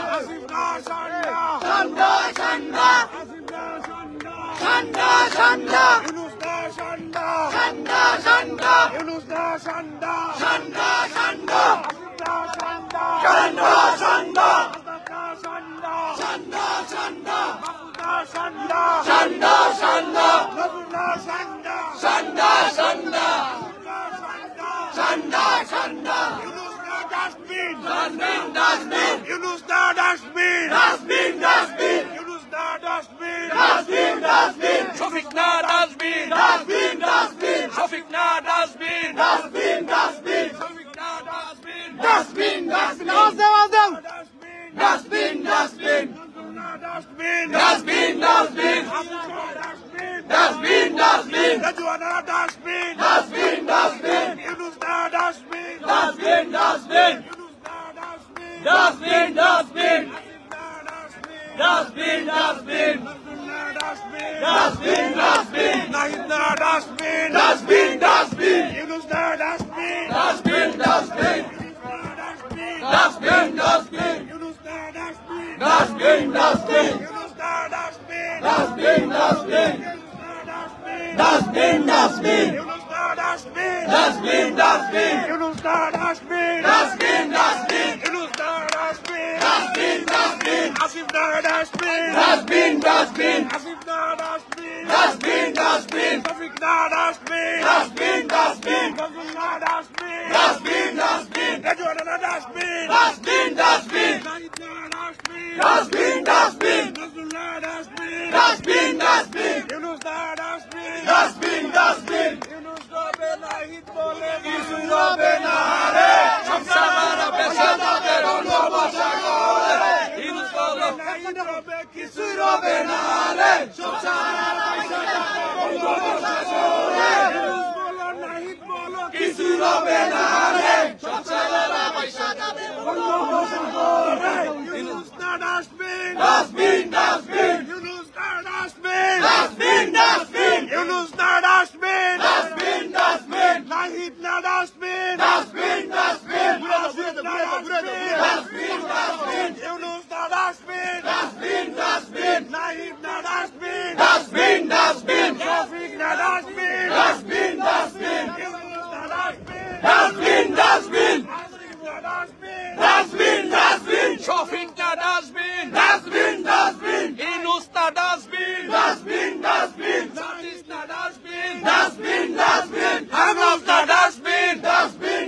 আসিফ দা সান্ডা আসিফ দা সান্ডা ইউনুস দা সান্ডা ইউনুস দা সান্ডা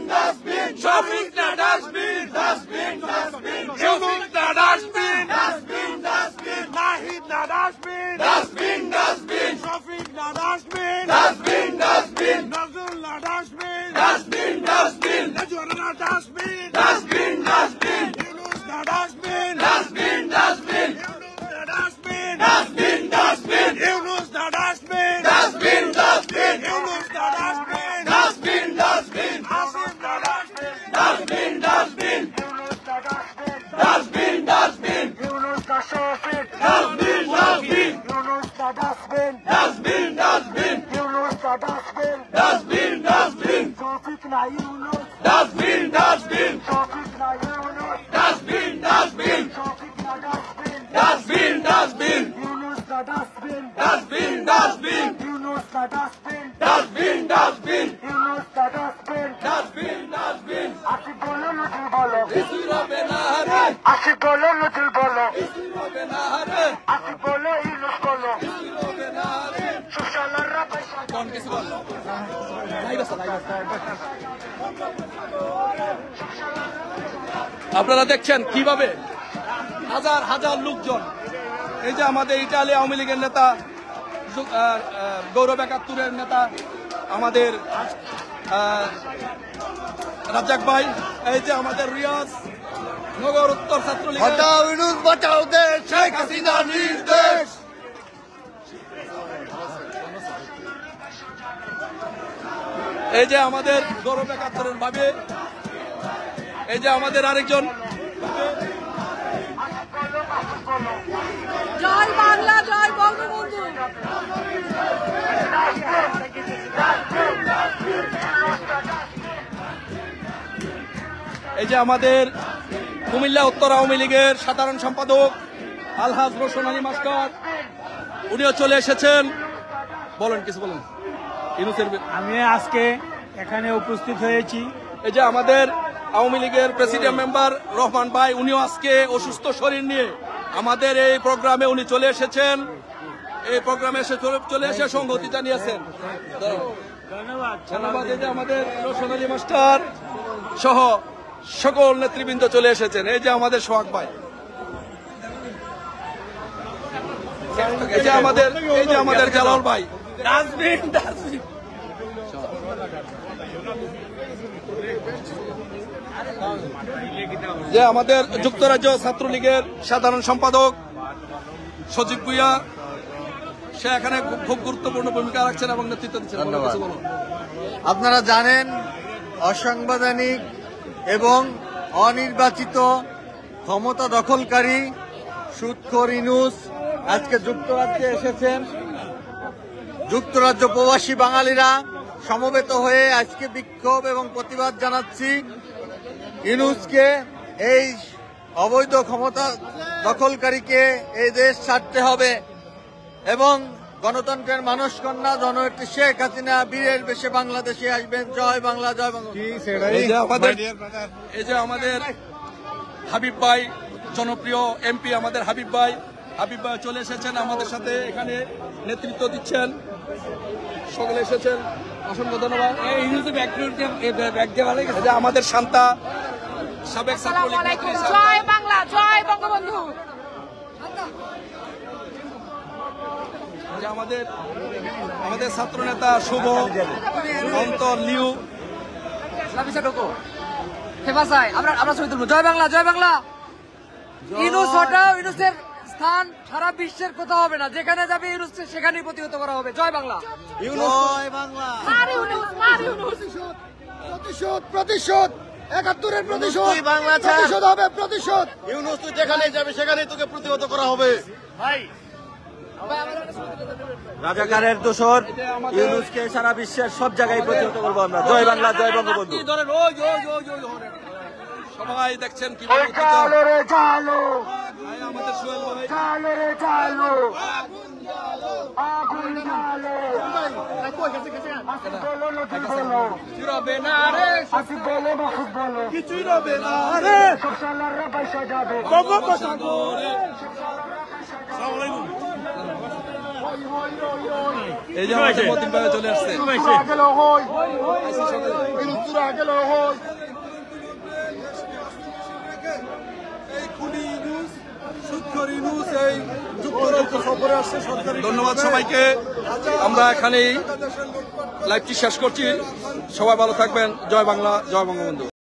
Shafik na dustbin, Shafik na dustbin, Shafik na dustbin, আপনারা দেখছেন কিভাবে হাজার হাজার লোকজন এই যে আমাদের ইটালি আওয়ামী লীগের নেতা গৌরব ৭১-এর নেতা আমাদের রাজ্জাক ভাই, এই যে আমাদের রিয়াজ নগর উত্তর ছাত্রলীগ, হটাও ইউনূস বাঁচাও দেশ, শেখ হাসিনা নির্দেশ। এই যে আমাদের গৌরব ৭১-এর ভাবে, এই যে আমাদের আরেকজন, জয় বাংলা, জয় বঙ্গবন্ধু। এই যে আমাদের কুমিল্লা উত্তর আওয়ামী লীগের সাধারণ সম্পাদক আলহাজ রোশন আলী মাস্টার, উনিও চলে এসেছেন। বলেন, কিছু বলেন। আমি আজকে এখানে উপস্থিত হয়েছি। এই যে আমাদের আওয়ামী লীগের প্রেসিডেন্ট মেম্বার রহমান ভাই, উনিও আজকে অসুস্থ শরীর নিয়ে আমাদের এই প্রোগ্রামে উনি চলে এসেছেন। এই প্রোগ্রামে চলে এসে সংহতি জানিয়েছেন। ধন্যবাদ। এই যে আমাদের রোশন আলী মাস্টার সহ সকল নেতৃবৃন্দ চলে এসেছেন। এই যে আমাদের সোহাগ ভাই, এই যে আমাদের জালাল ভাই, যে আমাদের যুক্তরাজ্য ছাত্রলীগের সাধারণ সম্পাদক সজীব ভুইয়া, সে এখানে খুব গুরুত্বপূর্ণ ভূমিকা রাখছেন এবং নেতৃত্ব দিচ্ছেন। ধন্যবাদ। আপনারা জানেন, অসাংবিধানিক এবং অনির্বাচিত ক্ষমতা দখলকারী সুদখোর ইউনূস আজকে যুক্তরাজ্যে এসেছেন। যুক্তরাজ্য প্রবাসী বাঙালিরা সমবেত হয়ে আজকে বিক্ষোভ এবং প্রতিবাদ জানাচ্ছি। ইউনূসকে, এই অবৈধ ক্ষমতা দখলকারীকে এই দেশ ছাড়তে হবে এবং গণতন্ত্রের মানসকন্যা জননেত্রী শেখ হাসিনা বীরের বেশে বাংলাদেশে আসবেন। জয় বাংলা, জয় বাংলা। এই যে আমাদের হাবিব ভাই, জনপ্রিয় এমপি আমাদের হাবিব ভাই চলে এসেছেন আমাদের সাথে, এখানে নেতৃত্ব দিচ্ছেন। সকলে এসেছেন, অসংখ্য ধন্যবাদ। এই যে আমাদের শান্তা, সাবেক ছাত্রলীগ নেত্রী। জয় বাংলা, জয় বঙ্গবন্ধু। যে আমাদের ছাত্র নেতা শুভ, অন্তর, লিউ, আমরা ছবি তুলবো। জয় বাংলা, জয় বাংলা। ইউনূস হটাও, ইউনূসের স্থান সারা বিশ্বের কোথাও হবে না। যেখানে যাবে ইউনূস সেখানেই প্রতিহত করা হবে। জয় বাংলা, জয় বাংলা। প্রতিশোধ, প্রতিশোধ, ৭১-এর প্রতিশোধ, বাংলা প্রতিশোধ হবে, প্রতিশোধ। ইউনূস তুই যেখানে যাবে সেখানেই তোকে প্রতিহত করা হবে। রাজাকারের দোসর ইউনূসকে সারা বিশ্বের সব জায়গায় প্রতিহত করবো আমরা। জয় বাংলা, জয় বঙ্গবন্ধু। সবাই দেখছেন কিভাবে আমাদের সোহেল ভাই, চিরবে না রে, কিছুই রবে না রে, এই যে আমাদের মতিন ভাই চলে আসছে। ধন্যবাদ সবাইকে। আমরা এখানেই লাইভটি শেষ করছি। সবাই ভালো থাকবেন। জয় বাংলা, জয় বঙ্গবন্ধু।